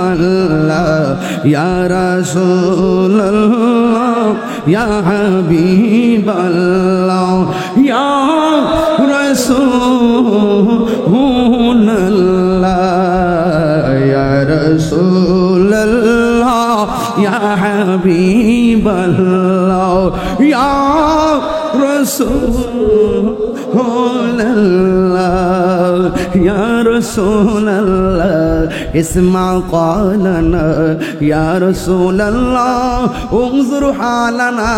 ইয়া রাসূলুল্লাহ ইয়া হাবিবাল্লাহ ইয়া রাসূলুল্লাহ ইয়া রাসূলুল্লাহ ইয়া হাবিবাল্লাহ ইয়া রাসূলুল্লাহ ইয়া রাসূলুল্লাহ ইসমা ক্বালানা ইয়া রাসূলুল্লাহ উনজুর হালানা।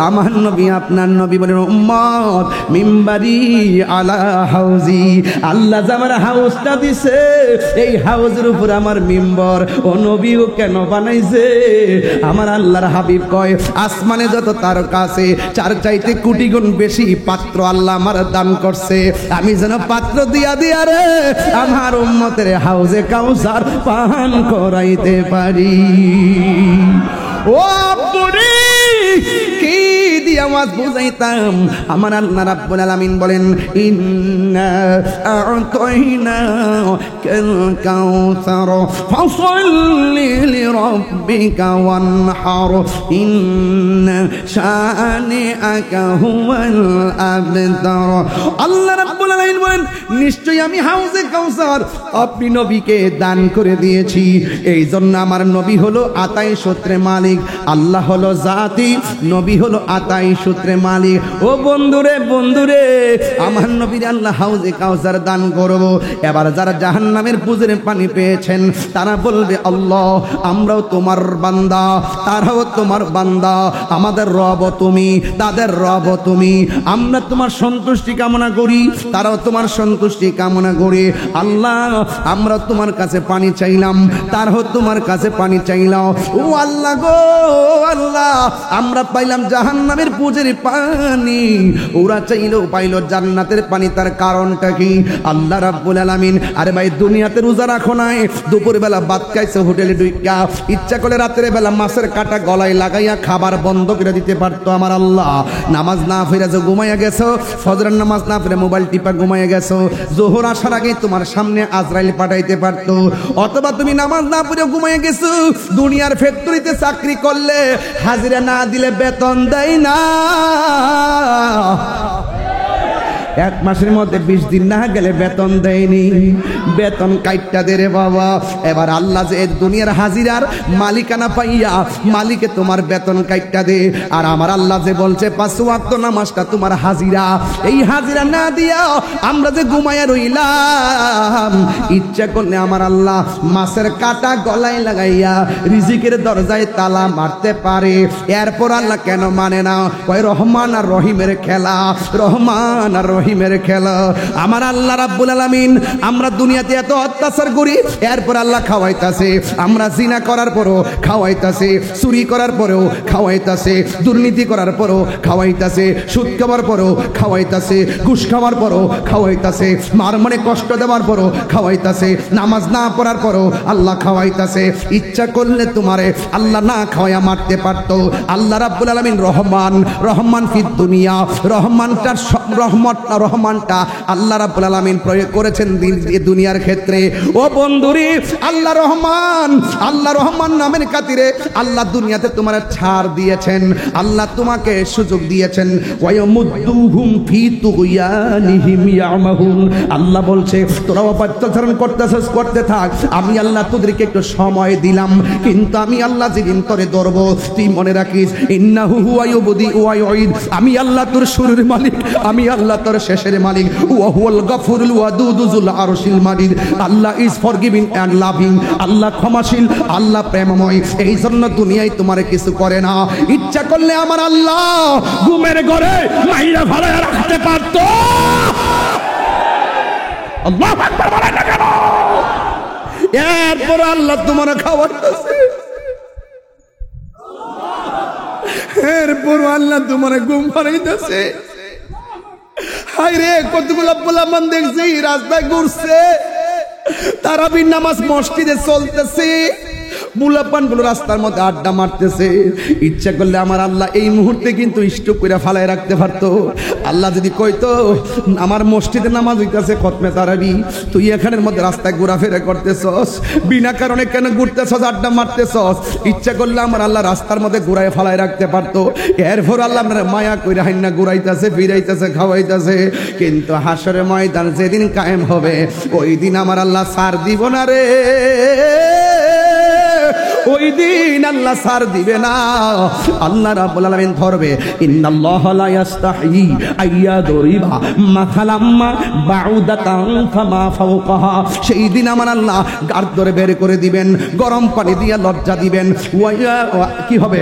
আমার নবী আপনার নবী বলেন উম্মত মিম্বারি আলা হাউজি, আল্লাহ যে আমার হাউজটা দিছে এই হাউজের উপর আমার মিম্বর ও নবীও কেন বানাইছে? আমার আল্লাহর হাবিব কয় আসমানে যত তারকা আছে চার চাইতে কোটি গুণ বেশি পাত্র আল্লাহ আমার দান করছে, আমি যেন পাত্র দিয়া দিয়া রে আমার উম্মতের হাউজে কাউসার পান করাইতে পারি। ও বুড়ি কি দিয়ে আওয়াজ বুঝাইতাম? আমার আল্লাহ রাব্বুল আলামিন বলেন ইন্না আ'তাইনা কাল কাউসার ফাসাল্লি লিরাব্বিকা ওয়ানহার ইন্না শানিআকা হুয়াল আবতার। আল্লাহ রাব্বুল আলামিন বলেন নিশ্চয়ই আমি হাউজে কাউসার আপনি নবীকে দান করে দিয়েছি, এই জন্য আমার নবী হলো আতাই সূত্রে মালিক, আল্লাহ হলো জাতি, নবী হলো আতাই সূত্রে মালিক। ও বন্ধুরে বন্ধুরে আমার নবীর আল্লাহ হাউজে কাউসার দান করব। এবার যারা জাহান্নামের পুজোর পানি পেয়েছেন তারা বলবে আল্লাহ আমরাও তোমার বান্দা, তারাও তোমার বান্দা, আমাদের রব তুমি, তাদের রব তুমি, আমরা তোমার সন্তুষ্টি কামনা করি, তারাও তোমার সন্তুষ্টি কামনা করে আল্লাহ আমরা তোমার কাছে পানি চাইলাম, তারাও তোমার কাছে পানি চাইলাম। ও আল্লাহ গো আল্লাহ আমরা পাইলাম জাহান্নামের পুজোর পানি, ওরা চাইলেও পাইলো জান্নাতের পানি, তার কারণটা কি? আল্লাহ রাব্বুল আলামিন আরে ভাই দুনিয়াতে রোজা রাখো নাই, দুপুর বেলা ভাত খাইছো হোটেলে ঢুইকা, ইচ্ছা করে রাতের বেলা মাছের কাটা গলায় লাগাইয়া খাবার বন্ধ করে দিতে পারতো আমার আল্লাহ। নামাজ না ফিরে যে ঘুমাইয়া গেছো, ফজরের নামাজ না ফিরে মোবাইল টিপা ঘুমাইয়া গেছো, জোহর আসার আগে তোমার সামনে আজরাইল পাঠাইতে পারতো। অথবা তুমি নামাজ না পড়ে ঘুমাইয়া গেছো, দুনিয়ার ফ্যাক্টরিতে চাকরি করলে হাজিরা না দিলে বেতন দেয় না, এক মাসের মধ্যে 20 দিন না গেলে বেতন দেয়নি, বেতন কাইটটা দে রে বাবা। এবার আল্লাহ যে দুনিয়ার হাজিরার মালিকানা পাইয়া মালিকে তোমার বেতন কাইটটা দে, আর আমার আল্লাহ যে বলছে 5 ওয়াক্ত নামাজটা তোমার হাজিরা, এই হাজিরা না দিয়া আমরা যে ঘুমাইয়া রইলাম, ইচ্ছা করলে আমার আল্লাহ মাছের কাটা গলায় লাগাইয়া রিজিকের দরজায় তালা মারতে পারে। এরপর আল্লাহ কেন মানে না? ওই রহমান আর রহিমের খেলা, রহমান আর রহিমের খেলা। আমার আল্লাহ রাব্বুল আলামিন আমরা দুনিয়াতে এত অত্যাচার করি, এরপর আল্লাহ খাওয়াইতাছে, আমরা জিনা করার পরও খাওয়াইতাছে, চুরি করার পরেও খাওয়াইতাছে, দুর্নীতি করার পরও খাওয়াইতাছে, সুদ খাওয়ার পরও খাওয়াইতাছে, ঘুষ খাওয়ার পরও খাওয়াইতাছে, মার মনে কষ্ট দেওয়ার পরও খাওয়াইতাছে, নামাজ না পড়ার পরও আল্লাহ খাওয়াইতাছে। ইচ্ছা করলে তোমারে আল্লাহ না খাওয়াইয়া মারতে পারতো। আল্লাহ রাব্বুল আলামিন রহমান, রহমান ফিদ দুনিয়া, রহমানটার রহমানটা আল্লাহ রাব্বুল আলামিন প্রয়োগ করেছেন দুনিয়ার ক্ষেত্রে। ও বন্ধুরি আল্লাহ রহমান, আল্লাহ রহমান নামের খাতিরে আল্লাহ দুনিয়াতে তোমার ছাড় দিয়েছেন, আল্লাহ তোমাকে সুযোগ দিয়েছেন। ওয়ায়ামুদ্দুহুম ফি তুগয়ানিহিম ইয়ামাহুন, আল্লাহ বলছে তোরা অত্যাচারণ করতেছিস, করতে থাক, আমি আল্লাহ তোদেরকে একটু সময় দিলাম, কিন্তু আমি আল্লাহ যেদিন তোরে ধরবো তুই মনে রাখিস ইন্নাহু হুয়া ইউবদি ওয়া ইউঈদ, আমি আল্লাহ তোর শুরুর মালিক, আমি আল্লাহ তোর শেষের মালিক। ওয়া হুয়াল গফুরুল ওয়াদুদু যুল আরশিল মাজিদ, আল্লাহ ইজ ফরগিভিং এন্ড লাভিং, আল্লাহ ক্ষমাশীল, আল্লাহ প্রেমময়। এই জন্য দুনিয়ায় তোমারে কিছু করে না, ইচ্ছা করলে আমার আল্লাহ ঘুমের ঘরে মাইরা ফেলায় রাখতে পারতো। আল্লাহু আকবার বলেন না কেন? এরপর আল্লাহ তোমার খাওয়াইতেছে, এরপর আল্লাহ তোমার ঘুম পাড়াইতেছে। হায় রে কতগুলো পোলাপান দেখছি রাস্তায় ঘুরছে, তারাবির নামাজ মসজিদে চলতেছে, পোলাপান গুলো রাস্তার মধ্যে আড্ডা মারতেছে। ইচ্ছা করলে আমার আল্লাহ এই মুহূর্তে কিন্তু স্টপ করে ফালায় রাখতে পারতো। আল্লাহ যদি কইতো আমার মসজিদে নামাজ হইতেছে খতমে তারাবি, তুই এখানের মধ্যে রাস্তায় ঘোরাফেরা করতেছস, বিনা কারণে কেন ঘুরতেছস, আড্ডা মারতেছস, ইচ্ছা করলে আমার আল্লাহ রাস্তার মধ্যে ঘুরায় ফালায় রাখতে পারতো। এরপর আল্লাহ আপনার মায়া কইরা হাইন্না ঘুরাইতেছে, ফিরাইতেছে, খাওয়াইতেছে। কিন্তু হাসরের ময়দান যেদিন কায়েম হবে ওই দিন আমার আল্লাহ ছাড় দিব না রে। ওই দিন আল্লাহ ছাড় দিবে না। আল্লাহ রাব্বুল আলামিন ধরবে, ইন্নাল্লাহা লা ইস্তাহি আইয়াদরিবা মাখালাম্মা বাউদাতান ফামা ফাওকাহা। সেই দিন আমার আল্লাহ গাড় ধরে বের করে দিবেন, গরম পানি দিয়ে লজ্জা দিবেন। কি হবে?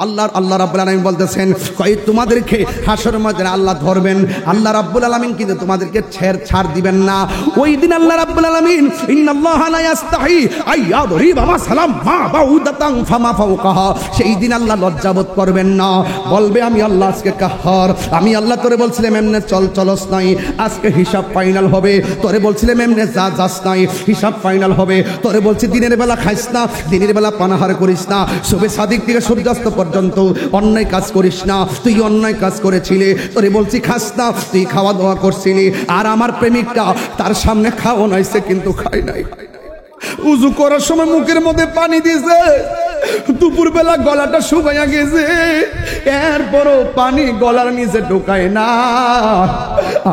আল্লাহ রাব্বুল আলামিন বলতেছেন, কই তোমাদেরকে হাসরের ময়দানে আল্লাহ ধরবেন। আল্লাহ রাব্বুল আলামিন কিন্তু তোমাদেরকে ছাড় দিবেন না। ওই দিন আল্লাহ রাব্বুল আলামিন, ইন্নাল্লাহা লা ইস্তাহি আইয়াদরিবা মাসালাম মা বাউদাতান ফামা ফাওকাহা। সেই দিন আল্লাহ লজ্জাবোধ করবেন না, বলবে আমি আল্লাহ আজকে কাহার। আমি আল্লাহ তোরে বলছিলাম এমনে চলস নাই, আজকে হিসাব ফাইনাল হবে। তোরে বলছিলাম এমনে যাস নাই, হিসাব ফাইনাল হবে। তোরে বলছি দিনের বেলা খাইস না, দিনের বেলা পানাহার করিস না, শুভে সাদিক থেকে সূর্যাস্ত পর্যন্ত অন্যায় কাজ করিস না। তুই অন্যায় কাজ করেছিলি, তোরে বলছি খাস না, তুই খাওয়া দাওয়া করছিলি। আর আমার প্রেমিকটা তার সামনে খাওয়া নাইছে কিন্তু খাই নাই। উজু করার সময় মুখের মধ্যে পানি দিয়েছে, দুপুর বেলা গলাটা শুকাইয়া গেছে, এরপরও পানি গলার নিচে ঢোকায় না।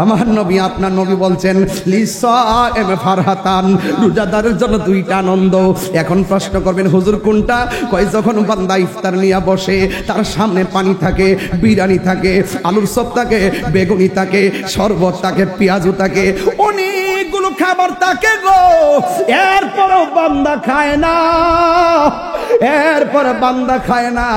আমার নবী, আপনার নবী বলছেন, লিসাইম ফারহাতান, রোজাদারের জন্য দুইটা আনন্দ। এখন প্রশ্ন করবেন, হুজুর কোনটা? কই যখন বান্দা ইফতার নিয়ে বসে, তার সামনে পানি থাকে, বিরিয়ানি থাকে, আলুর চপ থাকে, বেগুনি থাকে, শরবত থাকে, পেঁয়াজু থাকে, অনেকগুলো খাবার থাকে গো, এরপরও বান্দা খায় না। এরপরে বান্দা খায় না।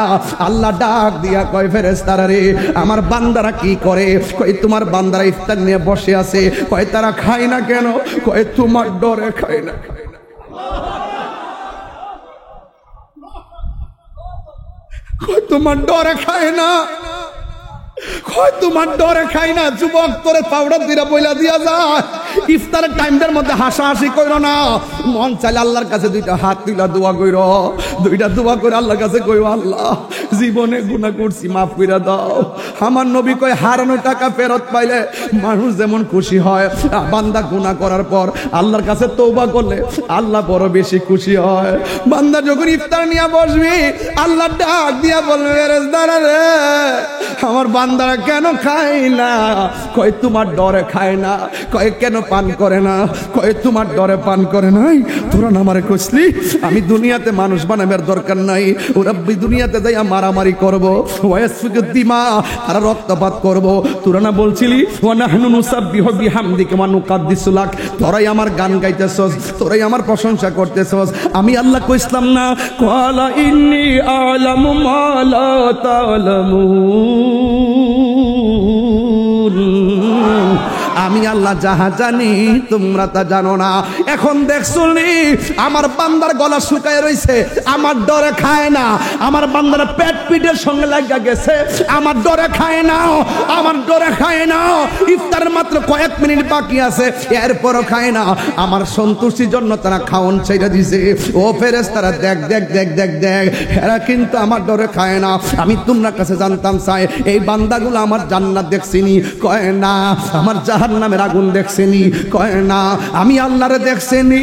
আল্লাহ ডাক দিয়া কয়, ফেরেশতারা রে, আমার বান্দারা কি করে? কয় তোমার বান্দারা ইফতার নিয়ে বসে আছে। কয় তারা খায় না কেন? কয় তোমার ডরে খায় না। কয় তোমার ডরে খায় না, কয় তোমার ডরে খাই না। যুবক তোরে পাউডার দিরা বইলা দিয়া যায়, ইফতারের টাইমটার মধ্যে হাসাহাসি কইরো না। মন চাইলে আল্লাহর কাছে দুইটা হাত তুইলা দোয়া কইরো, দুইটা দোয়া করে আল্লাহর কাছে কইও, আল্লাহ জীবনে গুনাহ করছি, মাফ কইরা দাও। আমার নবী কয়, হারানো টাকা ফেরত পাইলে মানুষ যেমন খুশি হয়, বান্দা গুনাহ করার পর আল্লাহর কাছে তওবা করলে আল্লাহ বড় বেশি খুশি হয়। বান্দা যখন ইফতার নিয়ে বসবি, আল্লাহ ডাক দিয়া বলবে, ফেরেশতারা রে, আমার বান্দারা কেন খায় না? কয় তোমার ডরে খায় না। কয় কেন পান করে না? কয় তোমার ডরে পান করে নাই। তোরা না আমারে কইছলি আমি দুনিয়াতে মানুষ বানাবার দরকার নাই, ওরা দুনিয়াতে যাইয়া মারামারি করবো, ওয়াসফিকুদ দিমা, তারা রক্তপাত করবো। তোরা না বলছিলি ওয়া নাহনু নুসাব্বিহু বিহামদিকা ওয়া নুকাদ্দিসু লাক, তোরাই আমার গান গাইতেছস, তোরাই আমার প্রশংসা করতেছস। আমি আল্লাহ কইছিলাম না, ক্বালা ইন্নী আ'লামু মা লা তা'লামুন, আমি আল্লাহ যাহা জানি তোমরা তা জানো না। এখন দেখছুনি আমার বান্দার গলা শুকায় রইছে, আমার ডরে খায় না। আমার বান্দার পেট পিঠের সঙ্গে লাগা গেছে, আমার ডরে খায় না, আমার ডরে খায় না। ইফতারের মাত্র কয়েক মিনিট বাকি আছে, এরপরও খায় না। আমার সন্তুষ্টির জন্য তারা খাওন ছেড়ে দিছে। ও ফেরেশতারা দেখ দেখ দেখ দেখ দেখ, এরা কিন্তু আমার ডরে খায় না। আমি তোমরা কাছে জানতাম চাই, এই বান্দাগুলো আমার জান্নাত দেখছিনি? কয় না। আমার জাহান্নামের আগুন দেখছেনি? কয় না। আমি আল্লাহরে দেখছেনি?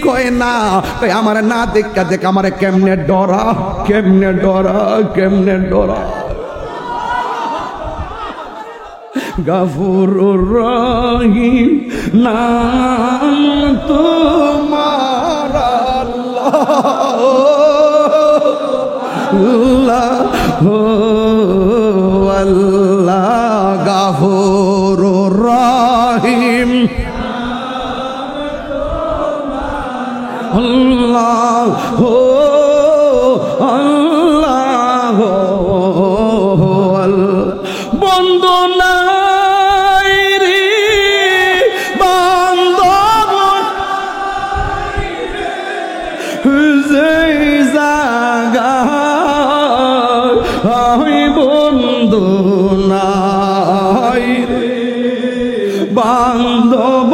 কয় না। কয় আমারে না দেখা দেখ আমারে কেমনে ডরা, কেমনে ডরা, কেমনে ডরা। গফুরুর রহিম নাম তোমার আল্লাহ, আল্লাহ গফুরুর রহিম আল্লাহ, আল্লাহ, বন্ধু নাই রে বান্ধব, যেই জায়গায় আমি বন্ধু নাই রে বান্ধব,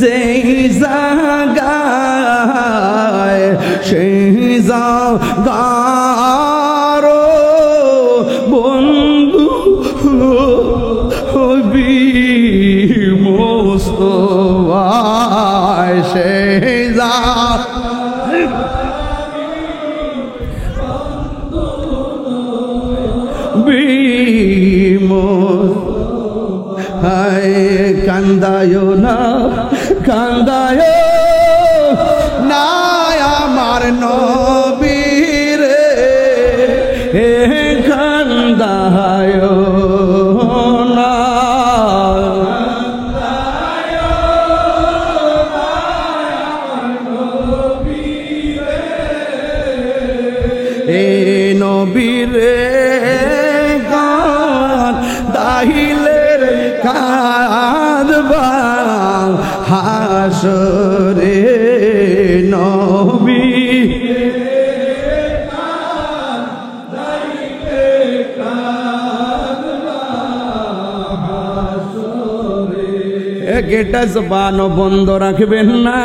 যেই জায়গায় সেই জায়গার বন্ধু হবি মুস্তফা, সেই কান্দায় না কান্দায় না আমার নবীর কান্দায় না নবীরে গান দাহিলের কাঁদবা হাসরে নবী গেটা জবান বন্ধ রাখবেন না,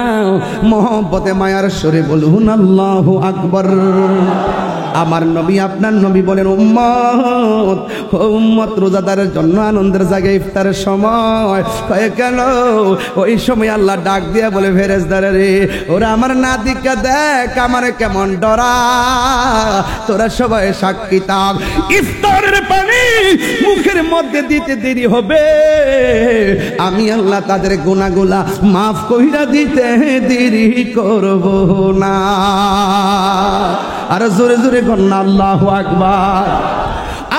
মোহব্বতে মায়ার সুরে বলুন আল্লাহু আকবার। আমার নবী আপনার নবী বলেন উম্মত ও উম্মত রোজাদারের জন্য আনন্দের জায়গায় ইফতারের সময় কয়ে কেন? ওই সময় আল্লাহ ডাক দিয়া বলে ফেরেশতারা রে ওরা আমার নাদিকে দেখ আমার কেমন ডরা, তোরা সবাই সাক্ষী থাক ইফতারের পানি মুখের মধ্যে দিতে দেরি হবে, আমি আল্লাহ তাদের গুনাহগুলা মাফ কইরা দিতে দেরি করব না। আর জোরে জোরে কন্যা আল্লাহু আকবার।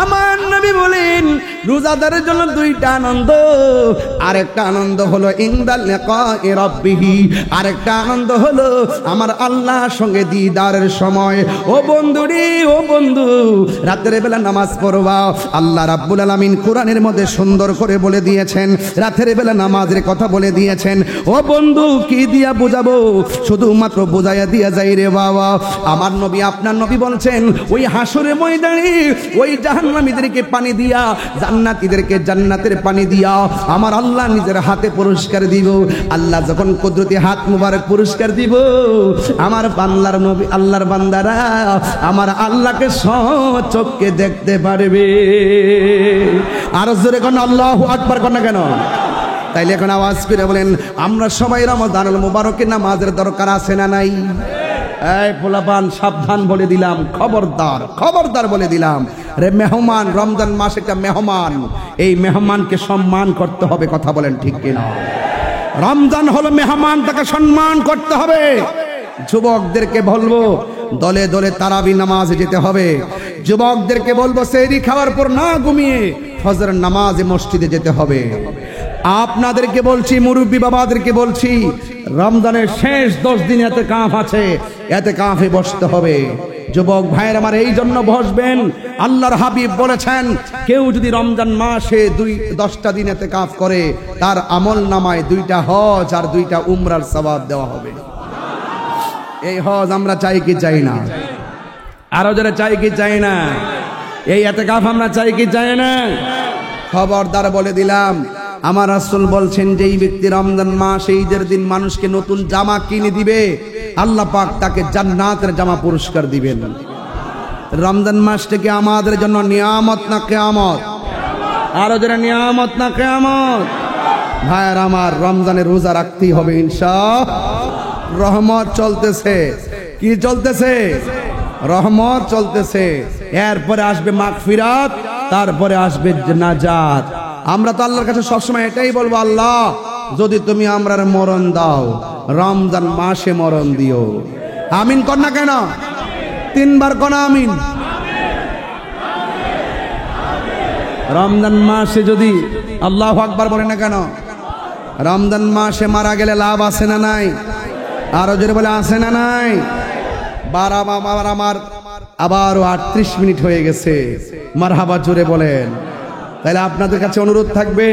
আমার নবী বলেন রোজাদারের জন্য দুইটা আনন্দ, আরেকটা আনন্দ হলো ইনদাল লিকাই রাব্বিহি, আরেকটা আনন্দ হলো আমার আল্লাহর সঙ্গে দিদারের সময়। ও বন্ধুরি ও বন্ধু রাতের বেলা নামাজ পড়বা, আল্লাহ রাব্বুল আলামিন কোরআনের মধ্যে সুন্দর করে বলে দিয়েছেন, রাতের বেলা নামাজের কথা বলে দিয়েছেন। ও বন্ধু কি দিয়া বুঝাবো, শুধুমাত্র বুঝাইয়া দিয়া যাই রে বাবা। আমার নবী আপনার নবী বলছেন ওই হাসরের ময়দানে ওই জাহান্নামীদেরকে পানি দিয়া জান্নাতীদেরকে জান্নাতের পানি দিয়া আমার আল্লাহ নিজের হাতে পুরস্কার দিব। আল্লাহ যখন কুদরতি হাত মুবারক পুরস্কার দিব, আমার বান্দার নবী আল্লাহর বান্দারা আমার আল্লাহকে সচক্ষে দেখতে পারবে। আর জোরে কোন আল্লাহু আকবার কোন কেন? তাইলে এখন আওয়াজ করে বলেন আমরা সবাই রমজানুল মুবারকের নামাজের দরকার আছে না নাই? এই পোলাপান সাবধান বলে দিলাম, খবরদার খবরদার বলে দিলাম রে মেহমান, রমজান মাস একটা মেহমান, এই মেহমানকে সম্মান করতে হবে। কথা বলেন ঠিক কিনা? রমজান হলো মেহমান, তাকে সম্মান করতে হবে। যুবকদেরকে বলবো দলে দলে তারাবি নামাজে যেতে হবে, যুবকদেরকে বলবো সেহরি খাওয়ার পর না ঘুমিয়ে ফজরের নামাজে মসজিদে যেতে হবে। আপনাদেরকে বলছি, মুরব্বী বাবাদেরকে বলছি, রমজানের শেষ 10 দিন ইতিকাফ আছে, ইতিকাফে বসতে হবে। যুবক ভাইয়ের আমার এই জন্য বসবেন, আল্লাহর হাবিব বলেছেন কেউ যদি রমজান মাসে 10টা দিন ইতিকাফ করে তার আমল নামায় 2টা হজ আর 2টা উমরার সওয়াব দেওয়া হবে। এই হজ আমরা চাই কি চাই না? আরো যারা চাই কি চাই না? এই ইতিকাফ আমরা চাই কি চাই না? খবরদার বলে দিলাম, আমার রাসূল বলছেন যেই ব্যক্তি রমজান মাস ঈদের দিন মানুষকে নতুন জামা কিনে দিবে, আল্লাহ পাক তাকে জান্নাতের জামা পুরস্কার দিবেন। রমজান মাসটাকে আমাদের জন্য নিয়ামত না কিয়ামত? আরো যারা নিয়ামত না কিয়ামত? ভাইয়ার আমার রমজানের রোজা রাখতেই হবে ইনশাআল্লাহ। রহমত চলতেছে, কি চলতেছে? রহমত চলতেছে। এরপরে আসবে মাগফিরাত, তারপরে আসবে নাজাত। আমরা তো আল্লাহর কাছে সবসময় এটাই বলবো, আল্লাহ যদি তুমি আমরার মরণ দাও রমজান মাসে মরণ দিও। আমিন কর না কেন? 3 বার কর আমিন। রমজান মাসে যদি আল্লাহু আকবার বলে না কেন? রমজান মাসে মারা গেলে লাভ আছে না নাই? আরো জোরে বলে আছে না নাই? আমার আবারও 38 মিনিট হয়ে গেছে, মারহাবা জোরে বলেন। তাহলে আপনাদের কাছে অনুরোধ থাকবে,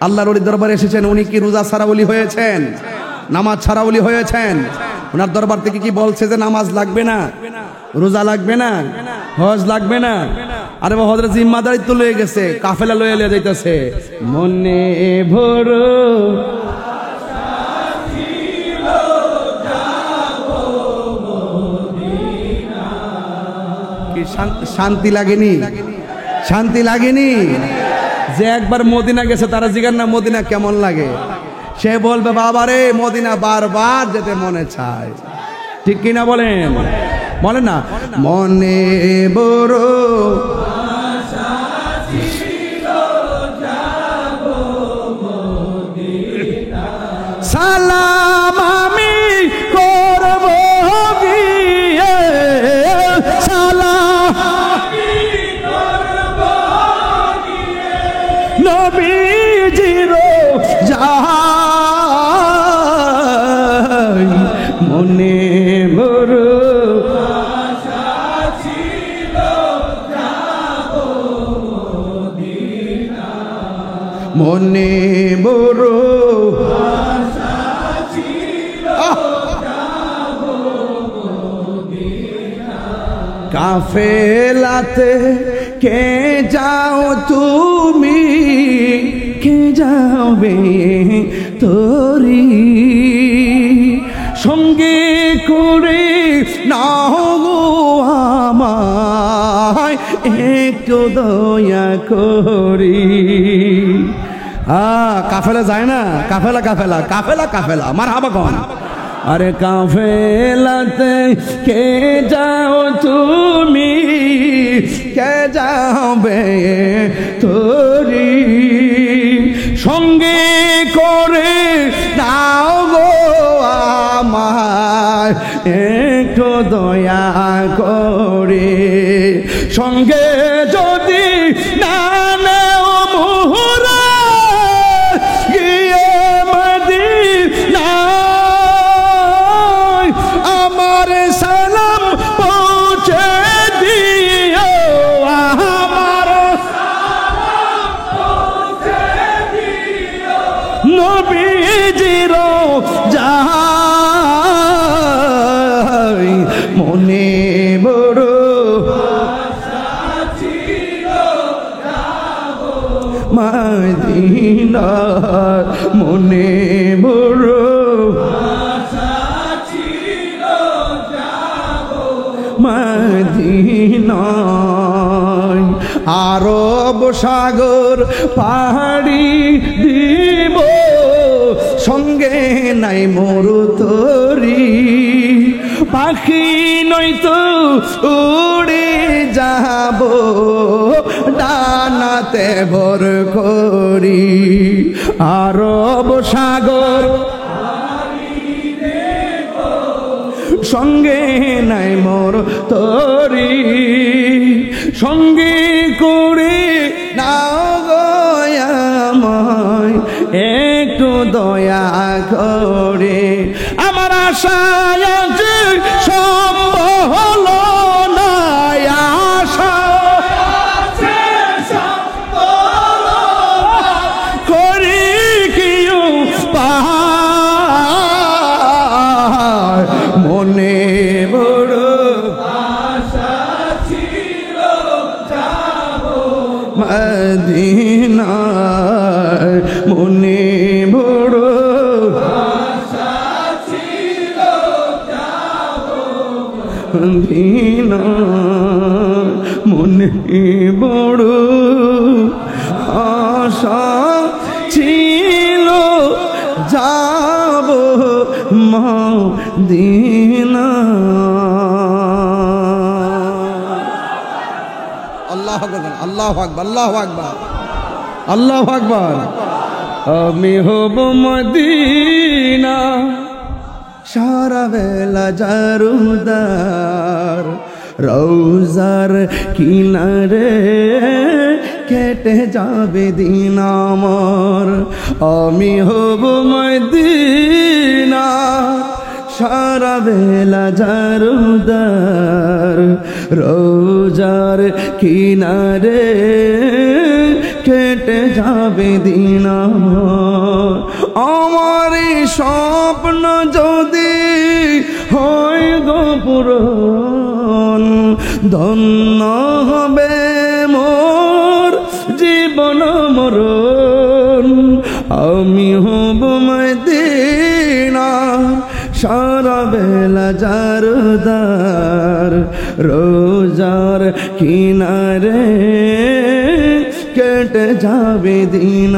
আল্লাহর ওলির দরবারে এসেছেন, উনি কি রোজা ছাড়া ওলি হয়েছেন? নামাজ ছাড়া ওলি হয়েছেন? ওনার দরবার থেকে কি বলছে যে নামাজ লাগবে না, রোজা লাগবে না, হজ লাগবে না? আরে হযরত জিম্মাদারি তো লয়ে গেছে, কাফেলা লয়ে লয়ে যাইতেছে। মনে ভরো কি শান্তি লাগেনি? শান্তি লাগেনি? যে একবার মদিনা গেছে তারা জিজ্ঞান না মদিনা কেমন লাগে, সে বলবে বাবারে মদিনা বারবার যেতে মনে চায়। ঠিক কিনা বলেন? বলেন না? মনে বড় নবীজির যাই মনে বড় আশা ছিল যাব মদিনা মনে বড় আশা ছিল যাব মদিনা কাফেলাতে কে যাও তুমি কে যাবে তোরি সঙ্গে করে নাও গো আমায় একটু দয়া করি কাফেলা যায় না কাফেলা কাফেলা কাফেলা কাফেলা মারহাবা কোন আরে কাফেলাতে কে যাও তুমি কে যাবে তোরি সঙ্গে করে নাও গো আমার একটু দয়া করে সঙ্গে যদি না নাও মোহরা গিয়ে মদিনা আমার সালাম পৌঁছে দিও আমার সালাম পৌঁছে দিও নবীজির যাই মনে বড় আশা ছিল যাব মদিনা মনে বড় মদিনায় আরব সাগর পাহাড়ি দিব সঙ্গে নাই মোর তরি পাখি নয়তো উড়ে যাব ডানাতে ভর করি আরব সাগর সঙ্গে নাই মোর তরি সঙ্গে করে নাও গয়াময় একটু দয়া করে আমার আশা আছে সম্ভব হলো না আশা করি কিউ মনে বড় আশা ছিল যাব মদিনা মনে বড় আশা ছিল যাব মদিনা মনে বড় আশা ছিল যাব মদিনা আল্লাহু আকবার আল্লাহু আকবার আল্লাহু আকবার আল্লাহু আকবার আমি হব মদিনা সারা বেলা জারুদার রওজার কিনারে কেটে যাবে দিন আমার আমি হব মদিনা সারা বেলা জারুদার রোজার কিনারে কেটে যাবে দিন আমার স্বপ্ন যদি হয় গো পূরণ ধন্য হবে মোর জীবন মরণ আমি হব মদিনা সারা বেলা জারদার রোজার কিনারে কেটে যাবে দিন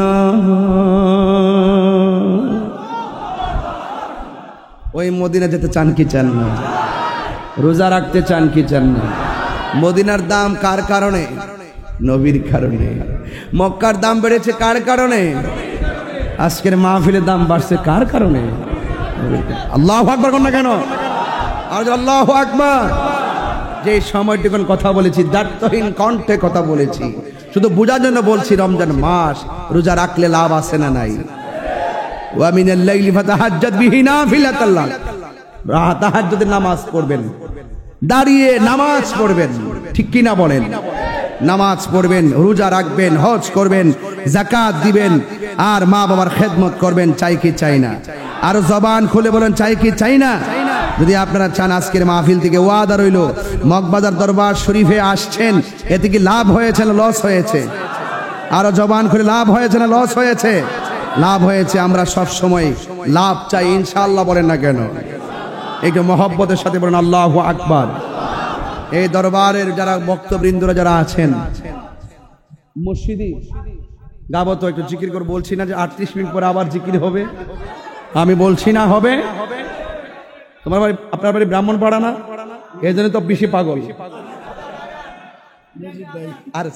ওই মদিনা যেতে চান কি চান না রোজা রাখতে চান কি চান না মদিনার দাম কার কারণে নবীর কারণে মক্কার দাম বেড়েছে কার কারণে আজকের মাহফিলের দাম বাড়ছে কার কারণে আল্লাহু আকবার কোন না কেন আর আল্লাহু আকবার যে সময়টুকুন কথা বলেছি দার্থহীন কণ্ঠে কথা বলেছি শুধু বোঝার জন্য বলছি, রমজান মাস রোজা রাখলে লাভ আছে না নাই? ওয়া মিনাল লাইলি ফাতাহাজ্জাদ বিহি নাফিলাতাল লাক, তাহাজ্জুদের নামাজ পড়বেন, দাঁড়িয়ে নামাজ পড়বেন, ঠিক কি না বলেন? নামাজ পড়বেন, রোজা রাখবেন, হজ করবেন, যাকাত দিবেন, আর মা বাবার খেদমত করবেন। চাই কি চাই না? আর জবান খুলে বলেন চাই কি চাই না? যদি আপনারা চান, আজকের মাহফিল থেকে ওয়াদা রইল, মগবাজার দরবার শরীফে আসছেন, এতে কি লাভ হয়েছে না লস হয়েছে? আরো জবান খুলে লাভ হয়েছে না লস হয়েছে? লাভ হয়েছে। আমরা সব সময় লাভ চাই, ইনশাআল্লাহ বলেন না কেন? একটু মহব্বতের সাথে বলেন আল্লাহু আকবার। এই দরবারের যারা বক্তবৃন্দরা যারা আছেন, মসজিদি গাবো তো একটু জিকির করে, বলছি না যে 38 মিনিট পরে আবার জিকির হবে? আমি বলছি না হবে? তোমার বাড়ি, আপনার বাড়ি ব্রাহ্মণপাড়া না? এই জন্য তো বেশি পাগল। আর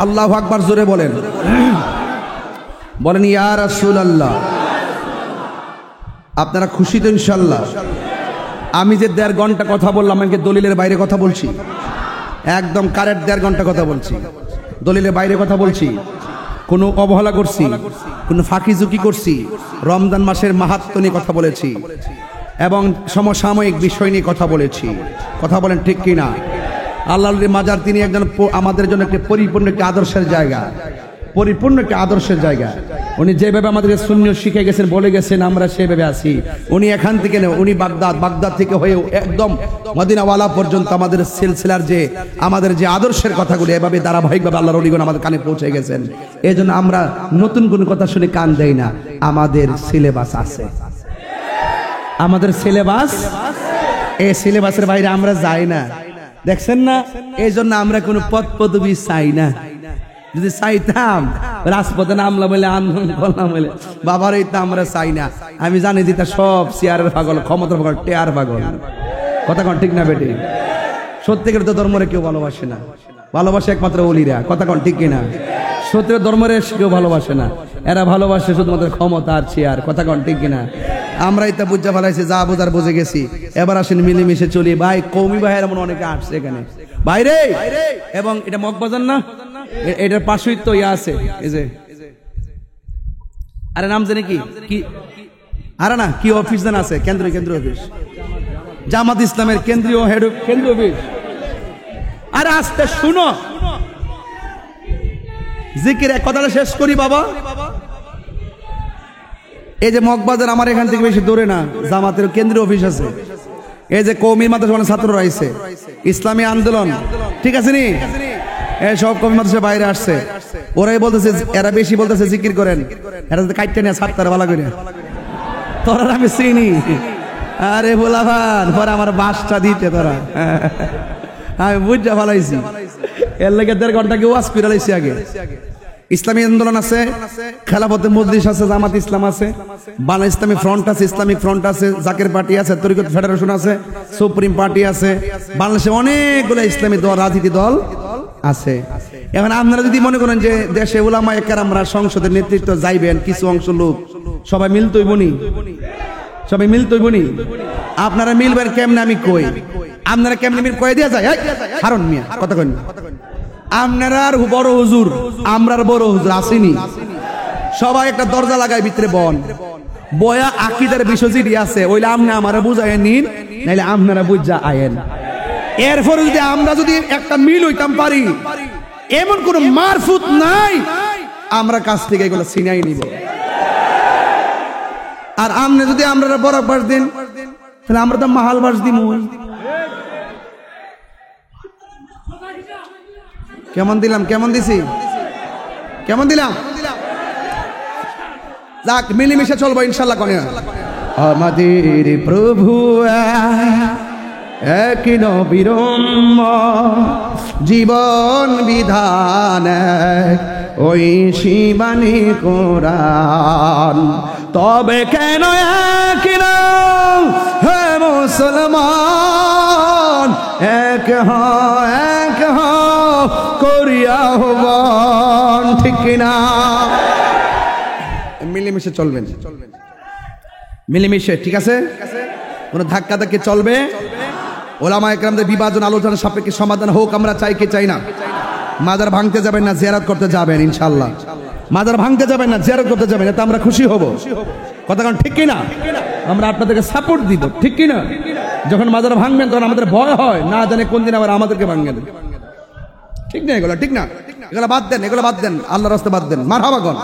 আল্লাহু আকবার জোরে বলেন, বলেন ইয়া রাসূলুল্লাহ। আপনারা খুশি তো ইনশাআল্লাহ? আমি যে 1.5 ঘন্টা কথা বললাম, আমি দলিলের বাইরে কথা বলছি? একদম কারেক্ট 1.5 ঘন্টা কথা বলছি, দলিলের বাইরে কথা বলছি? কোনো অবহেলা করছি? কোনো ফাঁকি ঝুঁকি করছি? রমজান মাসের মাহাত্ম্য নিয়ে কথা বলেছি এবং সমসাময়িক বিষয় নিয়ে কথা বলেছি। কথা বলেন ঠিক কি না? আল্লাহর মাজার তিনি একজন আমাদের জন্য একটি পরিপূর্ণ একটি আদর্শের জায়গা, পরিপূর্ণ একটি আদর্শের জায়গা। উনি যেভাবে আমাদেরকে সুন্নিয়ত শিখে গেছেন, বলে গেছেন, আমরা সেভাবে আছি। উনি এখান থেকে নেই, উনি বাগদাদ থেকে হয়ে একদম মদিনাওয়ালা পর্যন্ত আমাদের সিলসিলার যে আমাদের যে আদর্শের কথাগুলো এভাবে ধারাবাহিকভাবে আল্লাহর ওলিগণ আমাদের কানে পৌঁছে গেছেন। এই জন্য আমরা নতুন কোনো কথা শুনে কান দেই না। আমাদের সিলেবাস আছে, আমাদের সিলেবাস, এই সিলেবাসের বাইরে আমরা যাই না। দেখছেন না? এই জন্য আমরা কোনো পদ পদবি চাই না। যদি চাইতাম, রাজপথে নামলাম বলে, আন্দোলন করলাম বলে, বাবার এই তো আমরা চাই না। আমি জানি দিতা সব চেয়ারের পাগল, ক্ষমতার পাগল, টেয়ার পাগল। কথা কন ঠিক না বেটি? সত্যিকার তো ধর্মরে কেউ ভালোবাসে না, ভালোবাসে একমাত্র ওলিরা। কথা কন ঠিক কিনা? সত্যের ধর্মরে কেউ ভালোবাসে না, এরা ভালোবাসে শুধুমাত্র ক্ষমতা আর চেয়ার। কথা কন ঠিক কিনা? আমরা এটা বুঝা ফেলাইছি, যা বোঝার বুঝে গেছি। এবার আসেন মিলেমিশে চলি। ভাই কৌমি ভাইয়ের এমন অনেকে আসছে এখানে বাইরে, এবং এটা মগবাজার না, এটার পাশেই তো ইয়া আছে, এই যে, আরে নাম জানি কি কি, আরে না কি অফিস জানা আছে, কেন্দ্রীয় অফিস, জামাত ইসলামের কেন্দ্রীয় হেড, কেন্দ্রীয় অফিস। আরে আস্তে শুনো, জিকির এক কথাটা শেষ করি বাবা। এই যে মগবাজার আমার এখান থেকে বেশি দূরে না, জামাতের কেন্দ্রীয় অফিস আছে। এই যে কওমি মাদ্রাসা ছাত্ররা আইছে, ইসলামী আন্দোলন, ঠিক আছে নি? এই সব কওমি মাদ্রাসা বাইরে আসছে, ওরাই বলতেছে, এরা বেশি বলতেছে জিকির করেন, এরা কাইটটা নিয়ে ছাড়তারে ভালো করে। তোরা আমি চিনি, আরে বলাভান পরে আমার বাসটা দিতে তোরা, আমি বুঝা ভালাইছি। এর লেগে 1.5 ঘন্টা কি ওয়াজ করে লাইছি। আগে ইসলামী আন্দোলন আছে, খেলাফতে মজলিস আছে, জামাত ইসলাম আছে, বাংলা ইসলামী ফ্রন্ট আছে, ইসলামিক ফ্রন্ট আছে, জাকের পার্টি আছে, তরিকত ফেডারেশন আছে, সুপ্রিম পার্টি আছে, বাংলাদেশে অনেকগুলো ইসলামী দল, রাজনীতি দল আছে। এখন আপনারা যদি মনে করেন যে দেশে উলামায়ে কেরামরা সংসদের নেতৃত্ব যাইবেন, কিছু অংশ লোক, সবাই মিলতই বনি, সবাই মিলতই বনি, আপনারা মিলবেন কেমনে? আমি কই, আপনারা কেমনে মিল কয়ে দিয়া যায়? হারুন মিয়া কথা কইন, আপনারা আর বড় হুজুর, আমরা বড় হুজুর আসিনি, সবাই একটা দরজা লাগায় ভিতরে বন বয়া, আকীদার বিষয় যেটি আছে ওইলে আপনি আমারে বুঝায় নিন, নাইলে আপনারা বুঝা আয়েন। এরপরে যদি আমরা যদি একটা মিল হইতাম পারি, এমন কোন মারফুত নাই, আমরা কাছ থেকে এগুলো ছিনাই নিব। আর আপনি যদি আমরা বরফ বাস দিন, তাহলে আমরা তো মাহাল বাস দিম। কেমন দিলাম, কেমন দিছি, কেমন দিলাম? যাক মিলেমিশে চলবো ইনশাল্লাহ। কোন আমাদের প্রভু এক নবীর জীবন বিধান, ওই শিবানী কোরআন, তবে কেন এক হে মুসলমান এক করিয়া হবন, ঠিক কিনা? মিলেমিশে চলবেন, মিলেমিশে, ঠিক আছে? কোনো ধাক্কা ধাক্কি চলবে? ওলামায়ে কেরামদের বিভাজন আলোচনা সাপেক্ষে সমাধান হোক, আমরা চাই কি চাই না? মাজার ভাঙতে যাবেন না, জিয়ারত করতে যাবেন ইনশাআল্লাহ। মাজার ভাঙতে যাবেন না, জিয়ারত করতে যাবেন, এতে আমরা খুশি হব। কথা কারণ ঠিক কিনা? আমরা আপনাদেরকে সাপোর্ট দিব, ঠিক কিনা? যখন মাজার ভাঙবেন তখন আমাদের ভয় হয়, না জানে কোন দিন আবার আমাদেরকে ভাঙবেন। ঠিক না এগুলো? ঠিক না? এগুলো বাদ দেন, এগুলো বাদ দেন, আল্লাহর রাস্তায় বাদ দেন। মারহাবা কোন